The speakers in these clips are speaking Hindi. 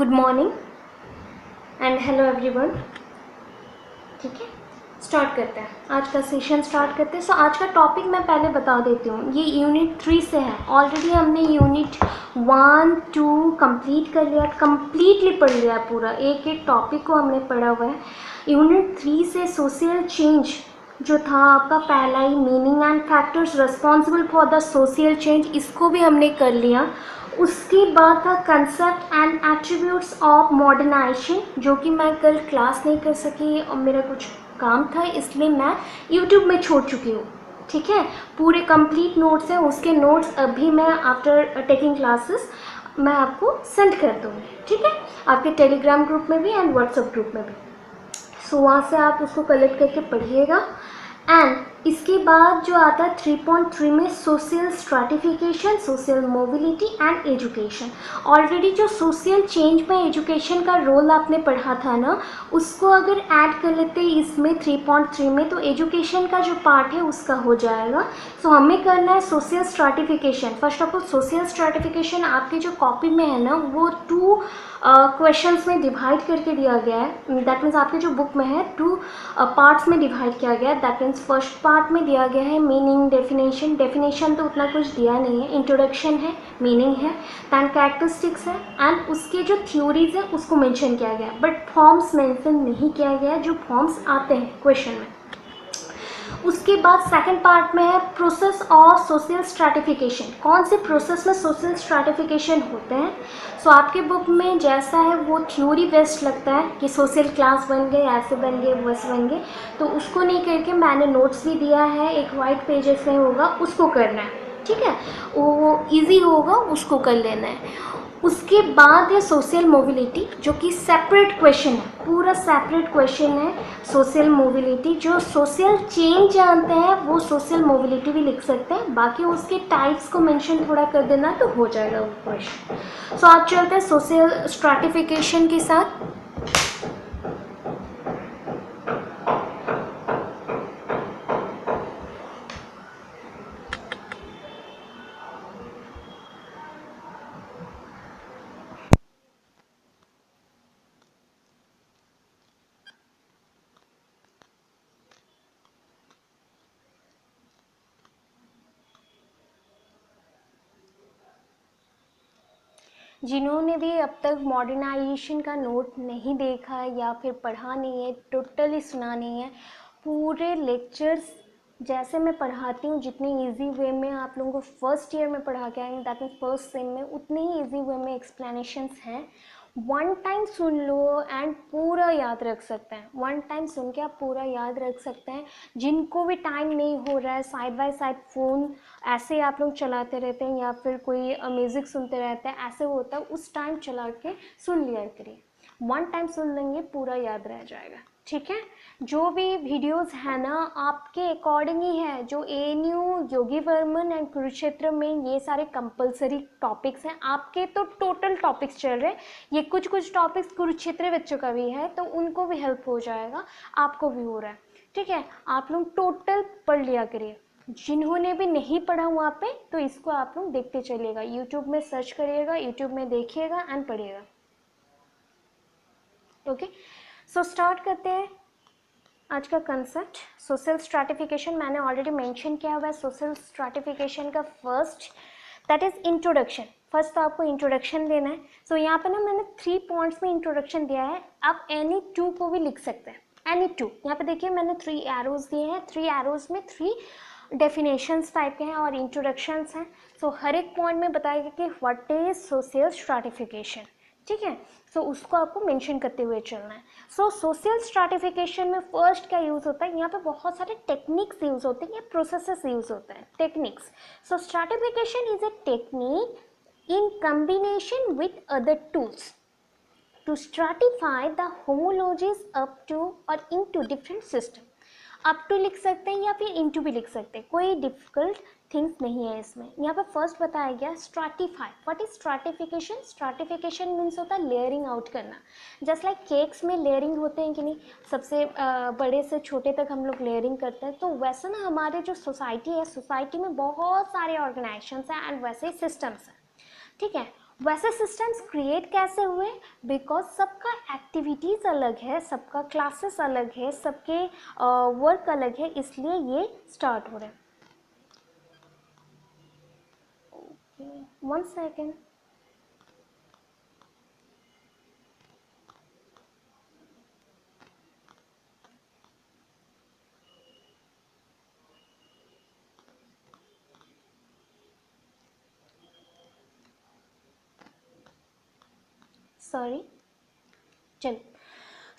Good morning and hello everyone. ठीक है, स्टार्ट करते हैं आज का सेशन स्टार्ट करते हैं। आज का टॉपिक मैं पहले बता देती हूँ, ये यूनिट 3 से है। ऑलरेडी हमने यूनिट 1 2 कंप्लीट कर लिया, कंप्लीटली पढ़ लिया पूरा, एक एक टॉपिक को हमने पढ़ा हुआ है। यूनिट 3 से सोशल चेंज जो था आपका पहला ही, meaning and factors responsible for the social change, इसको भी हमने कर लिया। उसके बाद था concept and attributes of modernization, जो कि मैं कल क्लास नहीं कर सकी और मेरा कुछ काम था, इसलिए मैं यूट्यूब में छोड़ चुकी हूँ। ठीक है, पूरे कंप्लीट नोट्स हैं, उसके नोट्स अभी मैं आफ्टर टेकिंग क्लासेस मैं आपको सेंड कर दूँगी। ठीक है, आपके टेलीग्राम ग्रुप में भी एंड व्हाट्सएप ग्रुप में भी। वहाँ से आप उसको कलेक्ट करके पढ़िएगा। एंड इसके बाद जो आता है 3.3 में social stratification, social mobility and education. Already जो सोशल चेंज में एजुकेशन का रोल आपने पढ़ा था ना, उसको अगर ऐड कर लेते हैं इसमें 3.3 में, तो एजुकेशन का जो पार्ट है उसका हो जाएगा। हमें करना है social stratification. First of all social stratification आपके जो कॉपी में है ना, वो 2 क्वेश्चंस में डिवाइड करके दिया गया है। दैट मीन्स आपके जो बुक में है 2 पार्ट्स में डिवाइड किया गया है। दैट मीन्स फर्स्ट पार्ट में दिया गया है मीनिंग, डेफिनेशन। डेफिनेशन तो उतना कुछ दिया नहीं है, इंट्रोडक्शन है, मीनिंग है, दैन कैरेक्टरिस्टिक्स है, एंड उसके जो थ्योरीज है उसको मेंशन किया गया है। बट फॉर्म्स मेंशन नहीं किया गया है, जो फॉर्म्स आते हैं क्वेश्चन में। उसके बाद सेकंड पार्ट में है प्रोसेस ऑफ सोशल स्ट्रैटिफिकेशन। कौन से प्रोसेस में सोशल स्ट्रैटिफिकेशन होते हैं। आपके बुक में जैसा है वो थ्योरी बेस्ड लगता है कि सोशल क्लास बन गए, ऐसे बन गए, वैसे बन गए, तो उसको नहीं करके मैंने नोट्स भी दिया है, एक वाइट पेजेस में होगा, उसको करना है। ठीक है, वो इजी होगा, उसको कर लेना है। उसके बाद है सोशल मोबिलिटी, जो कि सेपरेट क्वेश्चन है, पूरा सेपरेट क्वेश्चन है सोशल मोबिलिटी। जो सोशल चेंज जानते हैं वो सोशल मोबिलिटी भी लिख सकते हैं, बाकी उसके टाइप्स को मेंशन थोड़ा कर देना तो हो जाएगा वो क्वेश्चन। आप चलते हैं सोशल स्ट्रैटिफिकेशन के साथ। जिन्होंने भी अब तक मॉडर्नाइजेशन का नोट नहीं देखा है या फिर पढ़ा नहीं है, टोटली सुना नहीं है, पूरे लेक्चर्स जैसे मैं पढ़ाती हूँ, जितनी इजी वे में आप लोगों को फर्स्ट ईयर में पढ़ा के आएंगे, दैट मीन फर्स्ट सेम में, उतने ही इजी वे में एक्सप्लेनेशंस हैं। One time soon low and पूरा याद रख सकते हैं। वन टाइम सुन के आप पूरा याद रख सकते हैं। जिनको भी टाइम नहीं हो रहा है, साइड बाय साइड फ़ोन ऐसे आप लोग चलाते रहते हैं या फिर कोई म्यूज़िक सुनते रहते हैं, ऐसे होता है, उस टाइम चला के सुन लिया करिए। वन टाइम सुन लेंगे, पूरा याद रह जाएगा। ठीक है, जो भी वीडियोस है ना आपके अकॉर्डिंग ही है। जो ANU, Yogi Varman and Kurukshetra में ये सारे कंपलसरी टॉपिक्स हैं। आपके तो टोटल टॉपिक्स चल रहे हैं, ये कुछ कुछ टॉपिक्स कुरुक्षेत्र बच्चों का भी है, तो उनको भी हेल्प हो जाएगा, आपको भी हो रहा है। ठीक है, आप लोग टोटल पढ़ लिया करिए। जिन्होंने भी नहीं पढ़ा वहाँ पे, तो इसको आप लोग देखते चलिएगा, यूट्यूब में सर्च करिएगा, यूट्यूब में देखिएगा एंड पढ़िएगा। ओके, स्टार्ट करते हैं आज का कंसेप्ट। सोशल स्ट्रैटिफिकेशन मैंने ऑलरेडी मेंशन किया हुआ है। सोशल स्ट्रैटिफिकेशन का first that is introduction. First तो आपको इंट्रोडक्शन देना है। यहाँ पे ना मैंने 3 पॉइंट्स में इंट्रोडक्शन दिया है, आप एनी 2 को भी लिख सकते हैं, एनी 2। यहाँ पे देखिए मैंने 3 एरोज दिए हैं, 3 एरोज में 3 डेफिनेशंस टाइप के हैं और इंट्रोडक्शंस हैं। हर एक पॉइंट में बताएगा कि व्हाट इज सोशल स्ट्रैटिफिकेशन। ठीक है, उसको आपको मेंशन करते हुए चलना है। सोशल स्ट्रैटिफिकेशन में फर्स्ट क्या यूज़ होता है, यहाँ पे बहुत सारे टेक्निक्स यूज़ होते हैं या प्रोसेसेस यूज़ होते हैं। Techniques, stratification is a technique in combination with other tools to stratify the homologies up to और into different system। Up to लिख सकते हैं या फिर इनटू भी लिख सकते हैं, कोई डिफिकल्ट थिंग्स नहीं है इसमें। यहाँ पे फर्स्ट बताया गया stratify. What is stratification. Stratification means होता है लेयरिंग आउट करना। जस्ट लाइक केक्स में लेयरिंग होते हैं कि नहीं, सबसे बड़े से छोटे तक हम लोग लेयरिंग करते हैं, तो वैसे ना हमारे जो सोसाइटी है, सोसाइटी में बहुत सारे ऑर्गेनाइजेशंस हैं एंड वैसे ही सिस्टम्स हैं। ठीक है, वैसे सिस्टम्स क्रिएट कैसे हुए? बिकॉज सबका एक्टिविटीज़ अलग है, सबका क्लासेस अलग है, सबके वर्क अलग है, इसलिए ये स्टार्ट हो रहे हैं. Okay, 1 second. सॉरी. चलो.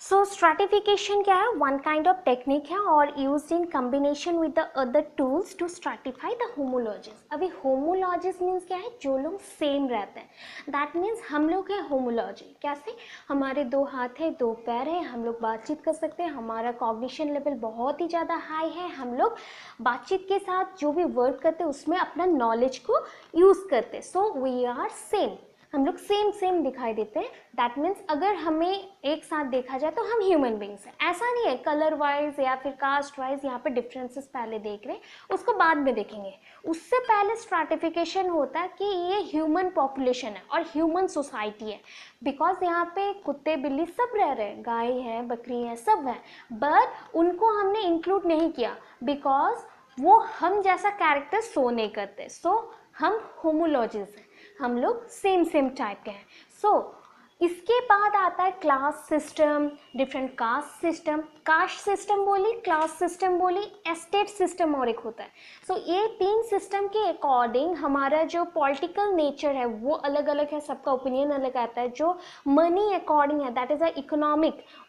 सो स्ट्रैटिफिकेशन क्या है? वन काइंड ऑफ टेक्निक है और use in combination with the other tools to stratify the homologies. अभी होमोलॉजीज मीन्स क्या है? जो लोग सेम रहते हैं. दैट मीन्स हम लोग हैं होमोलॉजी. कैसे? हमारे 2 हाथ है, 2 पैर है, हम लोग बातचीत कर सकते हैं, हमारा कॉग्निशन लेवल बहुत ही ज़्यादा हाई है, हम लोग बातचीत के साथ जो भी वर्क करते हैं उसमें अपना नॉलेज को यूज़ करते हैं. So we are same. हम लोग सेम सेम दिखाई देते हैं. दैट मीन्स अगर हमें एक साथ देखा जाए तो हम ह्यूमन बींग्स हैं. ऐसा नहीं है कलर वाइज या फिर कास्ट वाइज यहाँ पे डिफरेंसेस पहले देख रहे हैं, उसको बाद में देखेंगे. उससे पहले स्ट्रैटिफिकेशन होता है कि ये ह्यूमन पॉपुलेशन है और ह्यूमन सोसाइटी है. बिकॉज यहाँ पे कुत्ते बिल्ली सब रह रहे हैं, गाय है, बकरी है, सब है, बट उनको हमने इंक्लूड नहीं किया बिकॉज वो हम जैसा कैरेक्टर शो नहीं करते. सो हम होमोलॉजीज हैं, हम लोग सेम सेम टाइप के हैं. सो इसके बाद आता है class system, different caste system. Caste system बोली, क्लास सिस्टम बोली, एस्टेट सिस्टम और एक होता है. सो ये 3 सिस्टम के अकॉर्डिंग हमारा जो पॉलिटिकल नेचर है वो अलग अलग है, सबका ओपिनियन अलग आता है. जो मनी अकॉर्डिंग है that is a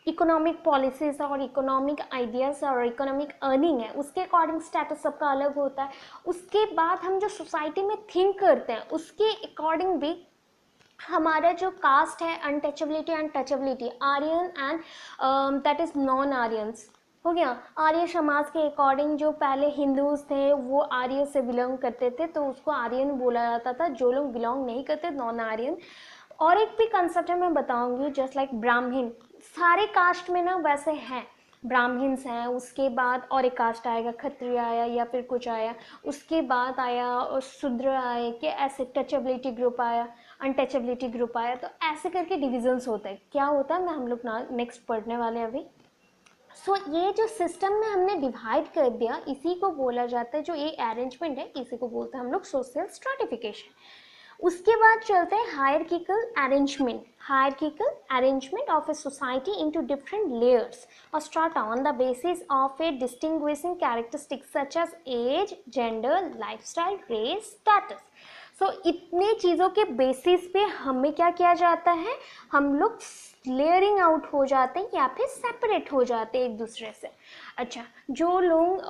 economic policies और इकोनॉमिक आइडियाज़ और इकोनॉमिक अर्निंग है, उसके अकॉर्डिंग स्टेटस सबका अलग होता है. उसके बाद हम जो सोसाइटी में थिंक करते हैं उसके अकॉर्डिंग भी हमारा जो कास्ट है, untouchability and touchability, Aryan and that is non Aryans हो गया. आर्य समाज के अकॉर्डिंग जो पहले हिंदूज थे वो आर्य से बिलोंग करते थे तो उसको आर्यन बोला जाता था. जो लोग बिलोंग नहीं करते नॉन आर्यन. और एक भी कंसेप्ट है मैं बताऊंगी, जस्ट लाइक ब्राह्मण. सारे कास्ट में ना वैसे हैं, ब्राह्मण्स हैं, उसके बाद और एक कास्ट आएगा, क्षत्रिय आया या फिर कुछ आया, उसके बाद आया और शूद्र आए, कि ऐसे टचेबिलिटी ग्रुप आया, अनटचेबिलिटी ग्रुप आया. तो ऐसे करके डिविजन्स होते हैं. क्या होता है मैं हम लोग नेक्स्ट पढ़ने वाले हैं अभी. सो ये जो सिस्टम में हमने डिवाइड कर दिया इसी को बोला जाता है, जो ये अरेंजमेंट है इसी को बोलते हैं हम लोग सोशल स्ट्रैटिफिकेशन. उसके बाद चलते हैं hierarchical arrangement of a society into different layers और start on the basis of a distinguishing characteristics such as age, gender, lifestyle, race, status. So इतने चीज़ों के बेसिस पे हमें क्या किया जाता है, हम लोग लेयरिंग आउट हो जाते हैं या फिर सेपरेट हो जाते हैं एक दूसरे से. अच्छा, जो लोग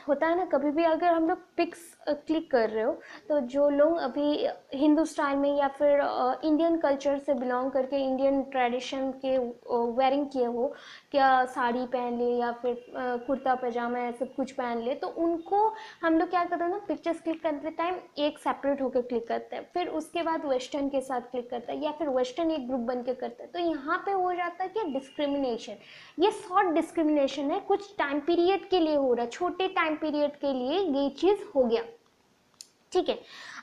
होता है ना, कभी भी अगर हम लोग पिक्स क्लिक कर रहे हो तो जो लोग अभी हिंदू स्टाइल में या फिर इंडियन कल्चर से बिलोंग करके इंडियन ट्रेडिशन के वेयरिंग किए हो, क्या साड़ी पहन ले या फिर कुर्ता पैजामा ऐसे कुछ पहन ले, तो उनको हम लोग क्या करते हैं ना, पिक्चर्स क्लिक करते टाइम एक सेपरेट होकर क्लिक करते हैं, फिर उसके बाद वेस्टर्न के साथ क्लिक करते हैं या फिर वेस्टर्न एक ग्रुप बन के करते हैं. तो यहाँ पे हो जाता है कि डिस्क्रिमिनेशन. ये शॉर्ट डिस्क्रिमिनेशन है, कुछ टाइम पीरियड के लिए हो रहा है, छोटे टाइम पीरियड के लिए ये चीज़ हो गया. ठीक है,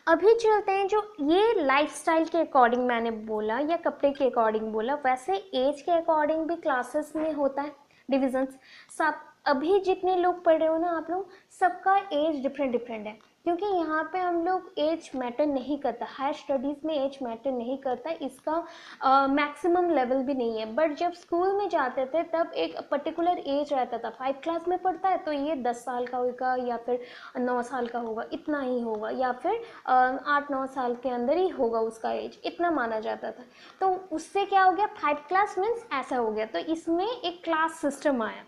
अभी चलते हैं जो ये लाइफस्टाइल के अकॉर्डिंग मैंने बोला या कपड़े के अकॉर्डिंग बोला, वैसे एज के अकॉर्डिंग भी क्लासेस में होता है डिविजन्स. सब अभी जितने लोग पढ़ रहे हो ना आप लोग, सबका एज डिफरेंट है, क्योंकि यहाँ पे हम लोग एज मैटर नहीं करता. हायर स्टडीज़ में एज मैटर नहीं करता, इसका मैक्सिमम लेवल भी नहीं है. बट जब स्कूल में जाते थे तब एक पर्टिकुलर एज रहता था. 5 क्लास में पढ़ता है तो ये 10 साल का होगा या फिर 9 साल का होगा, इतना ही होगा, या फिर 8-9 साल के अंदर ही होगा उसका एज, इतना माना जाता था. तो उससे क्या हो गया, 5 क्लास मीन्स ऐसा हो गया. तो इसमें एक क्लास सिस्टम आया.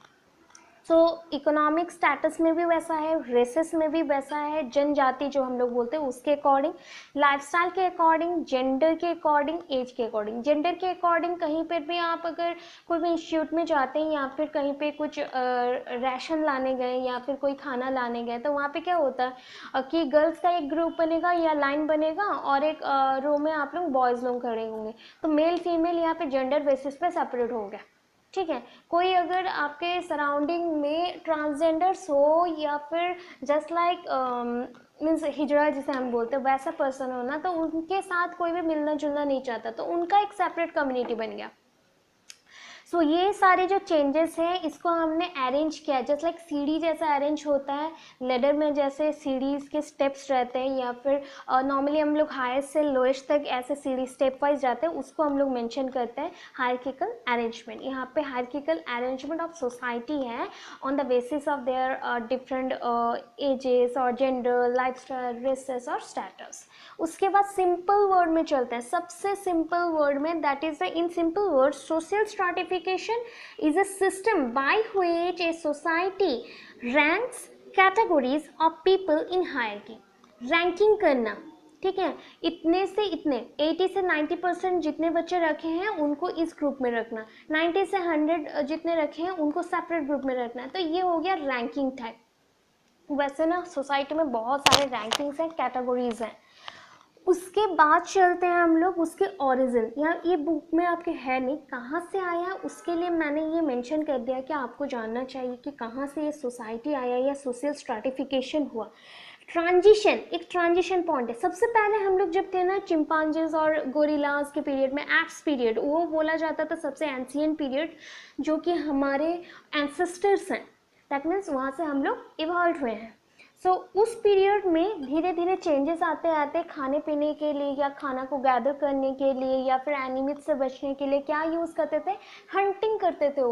सो इकोनॉमिक स्टेटस में भी वैसा है, रेसेस में भी वैसा है, जनजाति जो हम लोग बोलते हैं उसके अकॉर्डिंग, लाइफस्टाइल के अकॉर्डिंग, जेंडर के अकॉर्डिंग, एज के अकॉर्डिंग. जेंडर के अकॉर्डिंग कहीं पर भी आप अगर कोई भी इंस्टीट्यूट में जाते हैं या फिर कहीं पे कुछ राशन लाने गए या फिर कोई खाना लाने गए, तो वहाँ पे क्या होता है कि गर्ल्स का एक ग्रुप बनेगा या लाइन बनेगा और एक रो में आप लोग बॉयज़ लोग खड़े होंगे. तो मेल फीमेल यहाँ पे जेंडर बेसिस पे सेपरेट हो गया. ठीक है, कोई अगर आपके सराउंडिंग में ट्रांसजेंडर्स हो या फिर जस्ट लाइक मीन्स हिजड़ा जिसे हम बोलते हैं वैसा पर्सन हो ना, तो उनके साथ कोई भी मिलना जुलना नहीं चाहता, तो उनका एक सेपरेट कम्युनिटी बन गया। सो ये सारे जो चेंजेस हैं इसको हमने अरेंज किया, जस्ट लाइक सीढ़ी जैसा अरेंज होता है लेडर में, जैसे सीढ़ीज के स्टेप्स रहते हैं, या फिर नॉर्मली हम लोग हाईएस्ट से लोएस्ट तक ऐसे सीढ़ी स्टेप वाइज जाते हैं, उसको हम लोग मेंशन करते हैं हायरार्किकल अरेंजमेंट। यहाँ पे हायरार्किकल अरेंजमेंट ऑफ सोसाइटी है on the basis of their different ages और जेंडर, लाइफस्टाइल, रेसेस और स्टेटस। उसके बाद सिंपल वर्ड में चलते हैं, सबसे सिंपल वर्ड में, that is in simple word social stratification is a system by which a society ranks categories of people in hierarchy. Ranking करना, ठीक है, इतने से इतने 80 से 90% जितने बच्चे रखे हैं उनको इस ग्रुप में रखना, 90 से 100 जितने रखे हैं उनको सेपरेट ग्रुप में रखना, तो ये हो गया रैंकिंग टाइप। वैसे ना सोसाइटी में बहुत सारे रैंकिंग्स हैं, कैटेगरीज हैं। उसके बाद चलते हैं हम लोग उसके ओरिजिन, यहाँ ये बुक में आपके है नहीं, कहाँ से आया उसके लिए मैंने ये मेंशन कर दिया कि आपको जानना चाहिए कि कहाँ से ये सोसाइटी आया या सोशल स्ट्रैटिफिकेशन हुआ। ट्रांजिशन, एक ट्रांजिशन पॉइंट है। सबसे पहले हम लोग जब थे ना चिंपांजीज और गोरिल्लास के पीरियड में, एक्स पीरियड वो बोला जाता था सबसे एंशिएंट पीरियड, जो कि हमारे एंसेस्टर्स हैं, दैट मीन्स वहाँ से हम लोग इवॉल्व हुए हैं। सो उस पीरियड में धीरे धीरे चेंजेस आते आते खाने पीने के लिए या खाना को गैदर करने के लिए या फिर एनिमीज से बचने के लिए क्या यूज़ करते थे, हंटिंग करते थे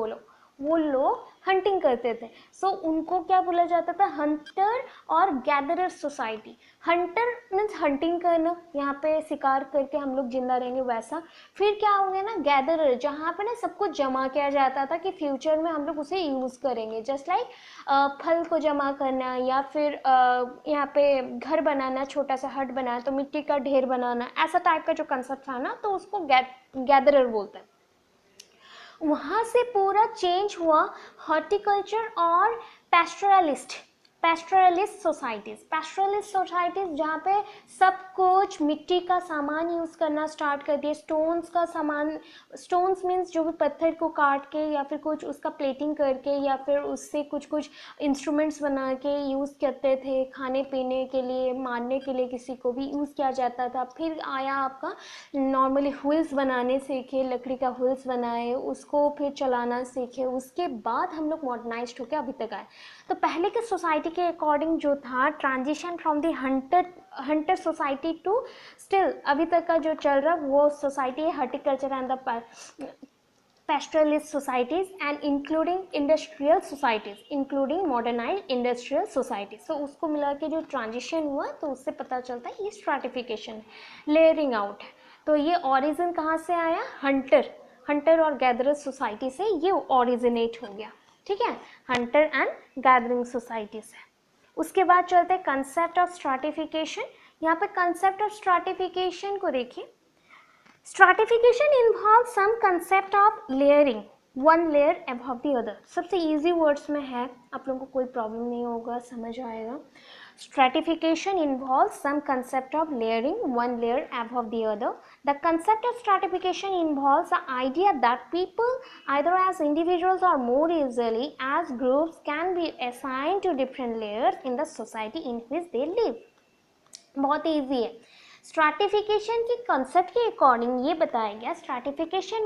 वो लोग हंटिंग करते थे। सो उनको क्या बोला जाता था, हंटर और gatherer society. Hunter means hunting करना, यहाँ पे शिकार करके हम लोग जिंदा रहेंगे वैसा। फिर क्या हो गया ना गैदरर, जहाँ पे ना सबको जमा किया जाता था कि फ्यूचर में हम लोग उसे यूज़ करेंगे, जस्ट लाइक फल को जमा करना या फिर यहाँ पे घर बनाना, छोटा सा हट बनाना तो मिट्टी का ढेर बनाना, ऐसा टाइप का जो कंसेप्ट था ना, तो उसको गैदरर बोलते हैं। वहाँ से पूरा चेंज हुआ हॉर्टिकल्चर और पैस्टोरलिस्ट सोसाइटीज़ जहाँ पे सब कुछ मिट्टी का सामान यूज़ करना स्टार्ट कर दिए, स्टोन्स का सामान, स्टोन्स मीन्स जो भी पत्थर को काट के या फिर कुछ उसका प्लेटिंग करके या फिर उससे कुछ कुछ इंस्ट्रूमेंट्स बना के यूज़ करते थे, खाने पीने के लिए, मारने के लिए किसी को भी यूज़ किया जाता था। फिर आया आपका नॉर्मली व्हील्स बनाने सीखे, लकड़ी का व्हील्स बनाए, उसको फिर चलाना सीखे, उसके बाद हम लोग मॉडर्नाइज्ड होकर अभी तक आए। तो पहले के सोसाइटी के अकॉर्डिंग जो था transition from the hunter society to still अभी तक का जो चल रहा वो सोसाइटी है horticulture and the pastoralist societies and including modernized industrial societies। so उसको मिला के जो ट्रांजिशन हुआ तो उससे पता चलता है ये स्ट्रैटिफिकेशन है, लेयरिंग आउट है। तो ये ओरिजिन कहाँ से आया, हंटर और गैदरर सोसाइटी से ये ओरिजिनेट हो गया, ठीक है, हंटर एंड गैदरिंग सोसाइटी से। उसके बाद चलते हैं कंसेप्ट ऑफ स्ट्रैटिफिकेशन। यहाँ पे कंसेप्ट ऑफ स्ट्रैटिफिकेशन को देखिए, stratification involves some concept of layering one layer above the other। सबसे easy words में है, आप लोगों को कोई प्रॉब्लम नहीं होगा, समझ आएगा। Stratification involves some concept of layering one layer above the other। The concept of stratification involves the idea that people either as individuals or more easily as groups can be assigned to different layers in the society in which they live। बहुत easy है। स्ट्रैटिफिकेशन के कंसेप्ट के अकॉर्डिंग ये बताया गया, स्ट्रैटिफिकेशन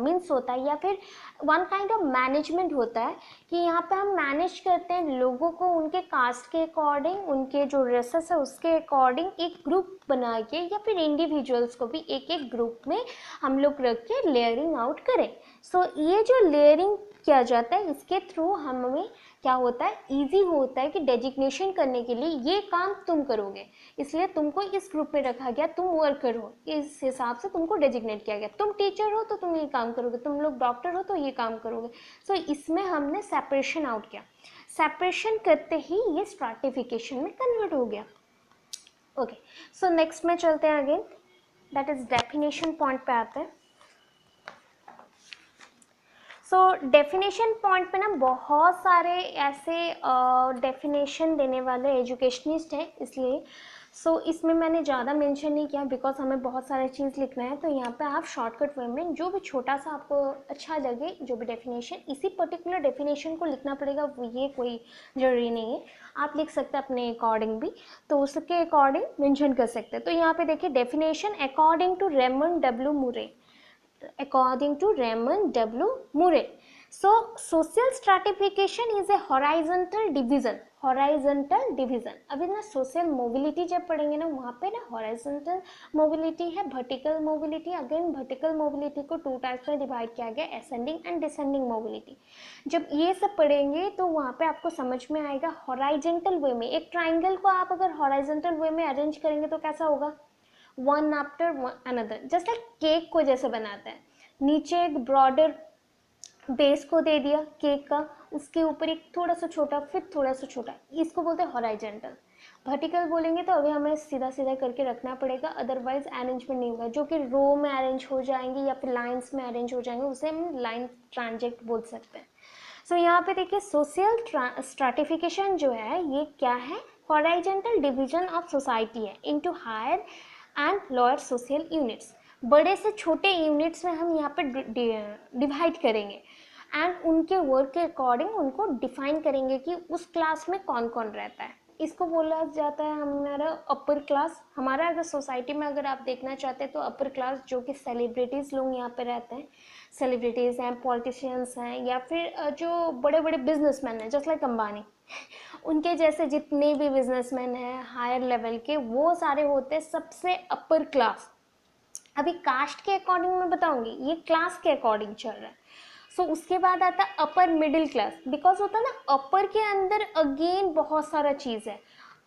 मीन्स होता है या फिर वन काइंड ऑफ मैनेजमेंट होता है कि यहाँ पे हम मैनेज करते हैं लोगों को उनके कास्ट के अकॉर्डिंग, उनके जो रेसेस है उसके अकॉर्डिंग एक ग्रुप बना के या फिर इंडिविजुअल्स को भी एक एक ग्रुप में हम लोग रख के लेयरिंग आउट करें। सो ये जो लेयरिंग किया जाता है इसके थ्रू हमें क्या होता है, इजी होता है कि डेजिग्नेशन करने के लिए ये काम तुम करोगे, इसलिए तुमको इस ग्रुप में रखा गया, तुम वर्कर हो, इस हिसाब से तुमको डेजिग्नेट किया गया। तुम टीचर हो तो तुम ये काम करोगे, तुम लोग डॉक्टर हो तो ये काम करोगे। सो इसमें हमने सेपरेशन आउट किया, सेपरेशन करते ही ये स्ट्रैटिफिकेशन में कन्वर्ट हो गया। ओके, सो नेक्स्ट में चलते हैं again, that is definition point पे आते हैं। सो डेफिनेशन पॉइंट पे ना बहुत सारे ऐसे डेफिनेशन देने वाले एजुकेशनिस्ट हैं, इसलिए सो इसमें मैंने ज़्यादा मेंशन नहीं किया बिकॉज हमें बहुत सारा चीज़ लिखना है, तो यहाँ पे आप शॉर्टकट वे में जो भी छोटा सा आपको अच्छा लगे, जो भी डेफिनेशन, इसी पर्टिकुलर डेफिनेशन को लिखना पड़ेगा, ये कोई ज़रूरी नहीं है, आप लिख सकते हैं अपने अकॉर्डिंग भी, तो उसके अकॉर्डिंग मेंशन कर सकते हैं। तो यहाँ पे देखिए definition according to Raymond W Murray, according to Raymond W. Murray. So social stratification is a horizontal division. horizontal division. अभी ना सोशल मोबिलिटी जब पढ़ेंगे ना, वहाँ पे ना हॉराइजेंटल मोबिलिटी है, vertical mobility. Again vertical mobility को 2 टाइप्स में डिवाइड किया गया, असेंडिंग एंड डिसेंडिंग मोबिलिटी। जब ये सब पढ़ेंगे तो वहाँ पे आपको समझ में आएगा हॉराइजेंटल वे में, एक ट्राइंगल को आप अगर हॉराइजेंटल वे में अरेंज करेंगे तो कैसा होगा, one after another, just like cake को जैसे बनाते हैं, नीचे एक ब्रॉडर बेस को दे दिया केक का, उसके ऊपर एक थोड़ा सा छोटा, फिर थोड़ा सा छोटा, इसको बोलते हैं हॉराइजेंटल। वर्टिकल बोलेंगे तो अभी हमें सीधा सीधा करके रखना पड़ेगा, अदरवाइज अरेंजमेंट नहीं होगा, जो कि रो में अरेंज हो जाएंगे या फिर लाइन्स में अरेंज हो जाएंगे, उसे हम लाइन ट्रांजेक्ट बोल सकते हैं। सो यहाँ पे देखिए सोशल स्ट्रैटिफिकेशन जो है ये क्या है, हॉराइजेंटल डिवीजन ऑफ सोसाइटी है into higher and lower social units. बड़े से छोटे यूनिट्स में हम यहाँ पे डिवाइड करेंगे एंड उनके वर्क के अकॉर्डिंग उनको डिफाइन करेंगे कि उस क्लास में कौन कौन रहता है। इसको बोला जाता है हमारा अपर क्लास। हमारा अगर सोसाइटी में अगर आप देखना चाहते हैं तो अपर क्लास जो कि सेलिब्रिटीज़ लोग यहाँ पे रहते हैं, सेलिब्रिटीज़ हैं, पॉलिटिशियंस हैं, या फिर जो बड़े बड़े बिजनेसमैन हैं जस्ट लाइक अंबानी, उनके जैसे जितने भी बिजनेसमैन हैं हायर लेवल के, वो सारे होते हैं सबसे अपर क्लास। अभी कास्ट के अकॉर्डिंग मैं बताऊंगी, ये क्लास के अकॉर्डिंग चल रहा है। सो उसके बाद आता है अपर मिडिल क्लास, बिकॉज होता है ना अपर के अंदर अगेन बहुत सारा चीज़ है,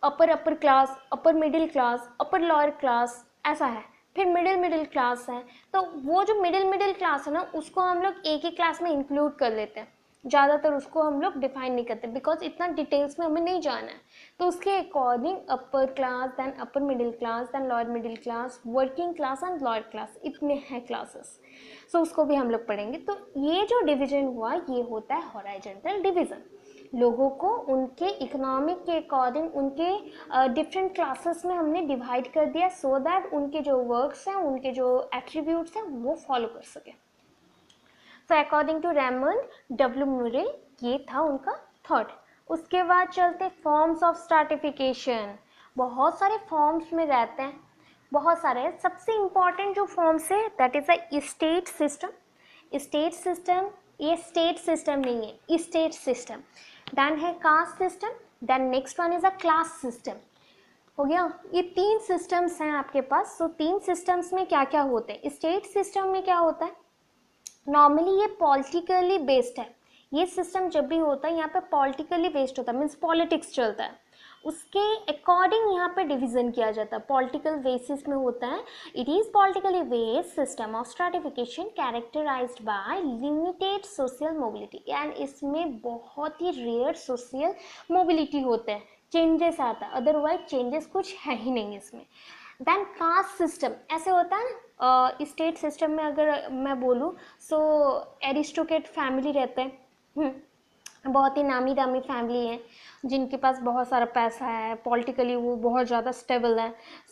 अपर क्लास, अपर middle class, upper lower class, ऐसा है, फिर मिडिल क्लास है। तो वो जो मिडिल क्लास है ना, उसको हम लोग एक ही क्लास में इंक्लूड कर लेते हैं, ज़्यादातर उसको हम लोग डिफाइन नहीं करते बिकॉज इतना डिटेल्स में हमें नहीं जाना है। तो उसके according upper class, then upper middle class, then lower middle class, working class and lower class, इतने हैं क्लासेस। सो उसको भी हम लोग पढ़ेंगे। तो ये जो डिवीजन हुआ ये होता है हॉराइजेंटल डिवीजन। लोगों को उनके इकोनॉमिक के अकॉर्डिंग उनके डिफरेंट क्लासेस में हमने डिवाइड कर दिया, सो दैट उनके जो वर्क्स हैं, उनके जो एट्रीब्यूट्स हैं वो फॉलो कर सके। So according to Raymond W Murray, ये था उनका थॉट। उसके बाद चलते फॉर्म्स ऑफ स्ट्रैटिफिकेशन। बहुत सारे फॉर्म्स में रहते हैं, बहुत सारे। सबसे इंपॉर्टेंट जो फॉर्म्स है that is a state system. State system, ये स्टेट सिस्टम नहीं है, स्टेट सिस्टम। देन है caste system, then next one is a class system. हो गया, ये 3 सिस्टम्स हैं आपके पास। सो 3 सिस्टम्स में क्या क्या होते हैं। स्टेट सिस्टम में क्या होता है, नॉर्मली ये पॉलिटिकली बेस्ड है। ये सिस्टम जब भी होता है यहाँ पे पॉलिटिकली बेस्ड होता है, मीन्स पॉलिटिक्स चलता है, उसके अकॉर्डिंग यहाँ पे डिवीजन किया जाता है, पॉलिटिकल बेसिस में होता है। It is politically based system of stratification characterized by limited social mobility, and इसमें बहुत ही रेयर सोशल मोबिलिटी होते हैं, चेंजेस आता है, अदरवाइज चेंजेस कुछ है ही नहीं इसमें। देन कास्ट सिस्टम ऐसे होता है ना, स्टेट सिस्टम में अगर मैं बोलूँ सो एरिस्टोक्रेट फैमिली रहते हैं, बहुत ही नामी दामी फैमिली है जिनके पास बहुत सारा पैसा है, पॉलिटिकली वो बहुत ज़्यादा स्टेबल है।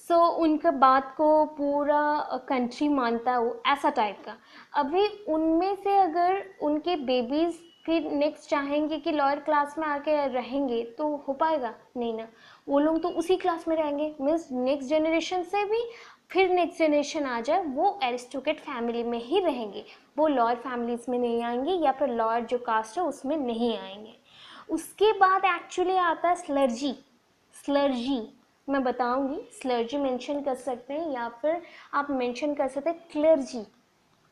सो उनके बात को पूरा कंट्री मानता है, वो ऐसा टाइप का। अभी उनमें से अगर उनके बेबीज़ फिर नेक्स्ट चाहेंगे कि लोअर क्लास में आके रहेंगे तो हो पाएगा नहीं ना, वो लोग तो उसी क्लास में रहेंगे, मीन्स नेक्स्ट जनरेशन से भी फिर नेक्स्ट जनरेशन आ जाए वो एरिस्टोक्रेट फैमिली में ही रहेंगे, वो लोअर फैमिलीज़ में नहीं आएंगे या फिर लोअर जो कास्ट है उसमें नहीं आएंगे। उसके बाद एक्चुअली आता है स्लर्जी। स्लर्जी मैं बताऊंगी, स्लर्जी मेंशन कर सकते हैं या फिर आप मेंशन कर सकते हैं क्लर्जी,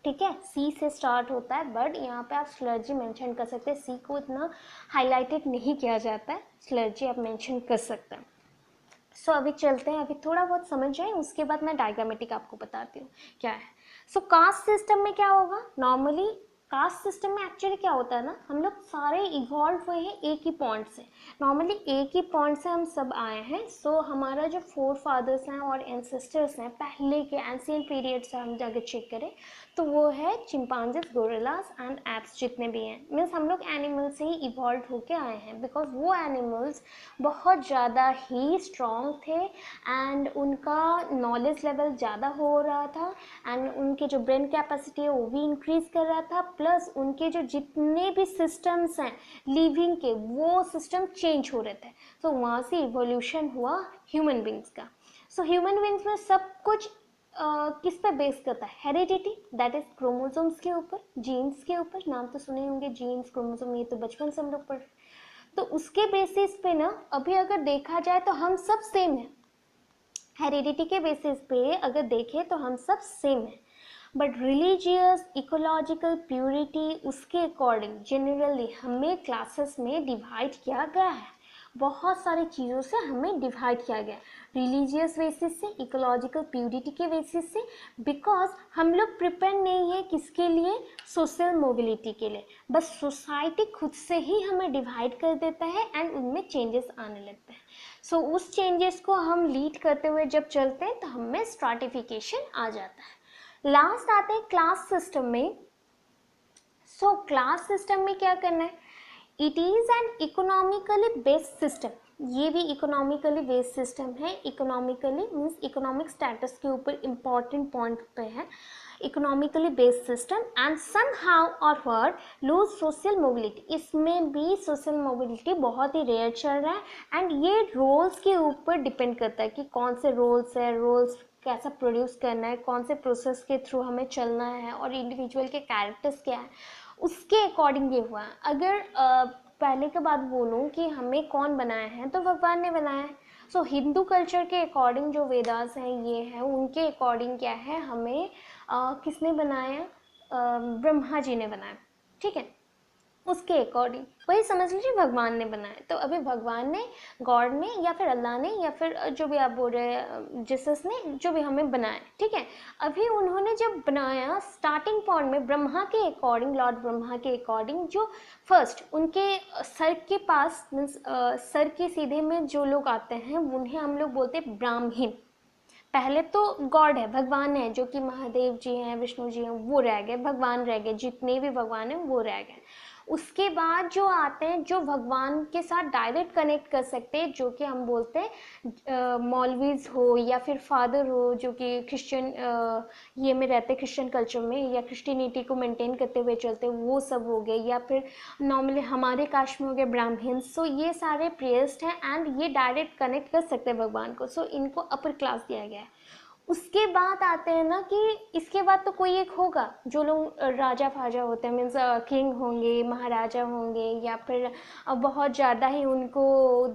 ठीक है, सी से स्टार्ट होता है, बट यहाँ पे आप स्लर्जी मेंशन कर सकते हैं, सी को इतना हाईलाइटेड नहीं किया जाता है, स्लर्जी आप मेंशन कर सकते हैं। सो अभी चलते हैं, अभी थोड़ा बहुत समझ जाए, उसके बाद मैं डायग्रामेटिक आपको बताती हूँ क्या है। सो कास्ट सिस्टम में क्या होगा, नॉर्मली कास्ट सिस्टम में एक्चुअली क्या होता है ना, हम लोग सारे इवॉल्व हुए हैं एक ही पॉइंट से, नॉर्मली एक ही पॉइंट से हम सब आए हैं। सो हमारा जो फोर फादर्स हैं और एंसेस्टर्स हैं पहले के एंशिएंट पीरियड से हम अगर चेक करें तो वो है चिंपांजीज, गोरिल्लास एंड एप्स जितने भी हैं, मीन्स हम लोग एनिमल से ही इवॉल्व होके आए हैं, बिकॉज वो एनिमल्स बहुत ज़्यादा ही स्ट्रॉन्ग थे एंड उनका नॉलेज लेवल ज़्यादा हो रहा था एंड उनके जो ब्रेन कैपेसिटी है वो भी इंक्रीज कर रहा था, प्लस उनके जो जितने भी सिस्टम्स हैं लिविंग के वो सिस्टम चेंज हो रहे थे। सो वहाँ से इवोल्यूशन हुआ ह्यूमन बींग्स का। सो ह्यूमन बींग्स में सब कुछ किस पे बेस करता है, हेरिडिटी, दैट इज क्रोमोसोम्स के ऊपर, जीन्स के ऊपर, नाम तो सुने होंगे जीन्स, क्रोमोसोम, ये तो बचपन से हम लोग पढ़, तो उसके बेसिस पे ना अभी अगर देखा जाए तो हम सब सेम है, हेरिडिटी के बेसिस पे अगर देखें तो हम सब सेम है, बट रिलीजियस, इकोलॉजिकल प्योरिटी, उसके अकॉर्डिंग जनरली हमें क्लासेस में डिवाइड किया गया है, बहुत सारी चीज़ों से हमें डिवाइड किया गया, रिलीजियस बेसिस से, इकोलॉजिकल प्योरिटी के बेसिस से, बिकॉज हम लोग प्रिपेयर नहीं है किसके लिए, सोशल मोबिलिटी के लिए, बस सोसाइटी खुद से ही हमें डिवाइड कर देता है एंड उनमें चेंजेस आने लगते हैं। सो उस चेंजेस को हम लीड करते हुए जब चलते हैं तो हमें स्ट्राटिफिकेशन आ जाता है। लास्ट आते हैं क्लास सिस्टम में। सो क्लास सिस्टम में क्या करना है, it is an economically based system, ये भी इकोनॉमिकली बेस्ड सिस्टम है, इकोनॉमिकली मीन्स इकोनॉमिक स्टेटस के ऊपर इम्पॉर्टेंट पॉइंट पे है, economically based system and somehow और व्हाट लूज सोशल मोबिलिटी, इसमें भी सोशल मोबिलिटी बहुत ही रेयर चल रहा है एंड ये रोल्स के ऊपर डिपेंड करता है कि कौन से रोल्स है, रोल्स कैसा प्रोड्यूस करना है, कौन से प्रोसेस के थ्रू हमें चलना है और इंडिविजुअल के कैरेक्टर्स क्या है, उसके अकॉर्डिंग ये हुआ है। अगर पहले के बात बोलूँ कि हमें कौन बनाया है तो भगवान ने बनाया है। सो हिंदू कल्चर के अकॉर्डिंग जो वेदास हैं ये हैं, उनके अकॉर्डिंग क्या है, हमें किसने बनाया, ब्रह्मा जी ने बनाया, ठीक है, उसके अकॉर्डिंग वही समझ लीजिए भगवान ने बनाया। तो अभी भगवान ने, गॉड ने या फिर अल्लाह ने या फिर जो भी आप बोल रहे हैं जीसस ने, जो भी हमें बनाया, ठीक है, अभी उन्होंने जब बनाया स्टार्टिंग पॉइंट में ब्रह्मा के अकॉर्डिंग, लॉर्ड ब्रह्मा के अकॉर्डिंग, जो फर्स्ट उनके सर के पास मीन्स सर के सीधे में जो लोग आते हैं उन्हें हम लोग बोलते हैं ब्राह्मण। पहले तो गॉड है, भगवान है, जो कि महादेव जी हैं, विष्णु जी हैं, वो रह गए, भगवान रह गए, जितने भी भगवान हैं वो रह गए। उसके बाद जो आते हैं जो भगवान के साथ डायरेक्ट कनेक्ट कर सकते हैं, जो कि हम बोलते हैं मौलवीज हो या फिर फादर हो, जो कि क्रिश्चियन ये में रहते, क्रिश्चियन कल्चर में या क्रिश्चियनिटी को मेंटेन करते हुए चलते, वो सब हो गए, या फिर नॉर्मली हमारे कास्ट में हो गए ब्राह्मण। सो ये सारे प्रियस्ट हैं एंड ये डायरेक्ट कनेक्ट कर सकते हैं भगवान को, सो इनको अपर क्लास दिया गया है। उसके बाद आते हैं ना कि इसके बाद तो कोई एक होगा, जो लोग राजा फाजा होते हैं, मीन्स किंग होंगे, महाराजा होंगे, या फिर बहुत ज़्यादा ही उनको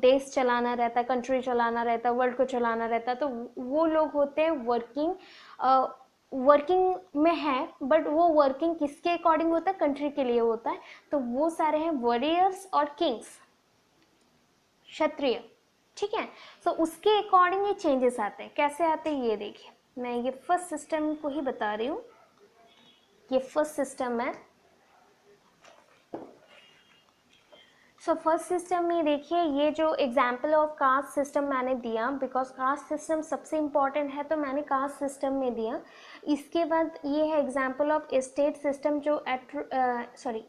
देश चलाना रहता, कंट्री चलाना रहता, वर्ल्ड को चलाना रहता, तो वो लोग होते हैं वर्किंग में है, बट वो वर्किंग किसके अकॉर्डिंग होता है, कंट्री के लिए होता है। तो वो सारे हैं वॉरियर्स और किंग्स, क्षत्रिय, ठीक है। सो उसके अकॉर्डिंग ये चेंजेस आते हैं, कैसे आते हैं ये देखिए, मैं ये फर्स्ट सिस्टम को ही बता रही हूँ, ये फर्स्ट सिस्टम है। सो फर्स्ट सिस्टम में देखिए, ये जो एग्जाम्पल ऑफ कास्ट सिस्टम मैंने दिया, बिकॉज कास्ट सिस्टम सबसे इम्पॉर्टेंट है तो मैंने कास्ट सिस्टम में दिया। इसके बाद ये है एग्जाम्पल ऑफ स्टेट सिस्टम, जो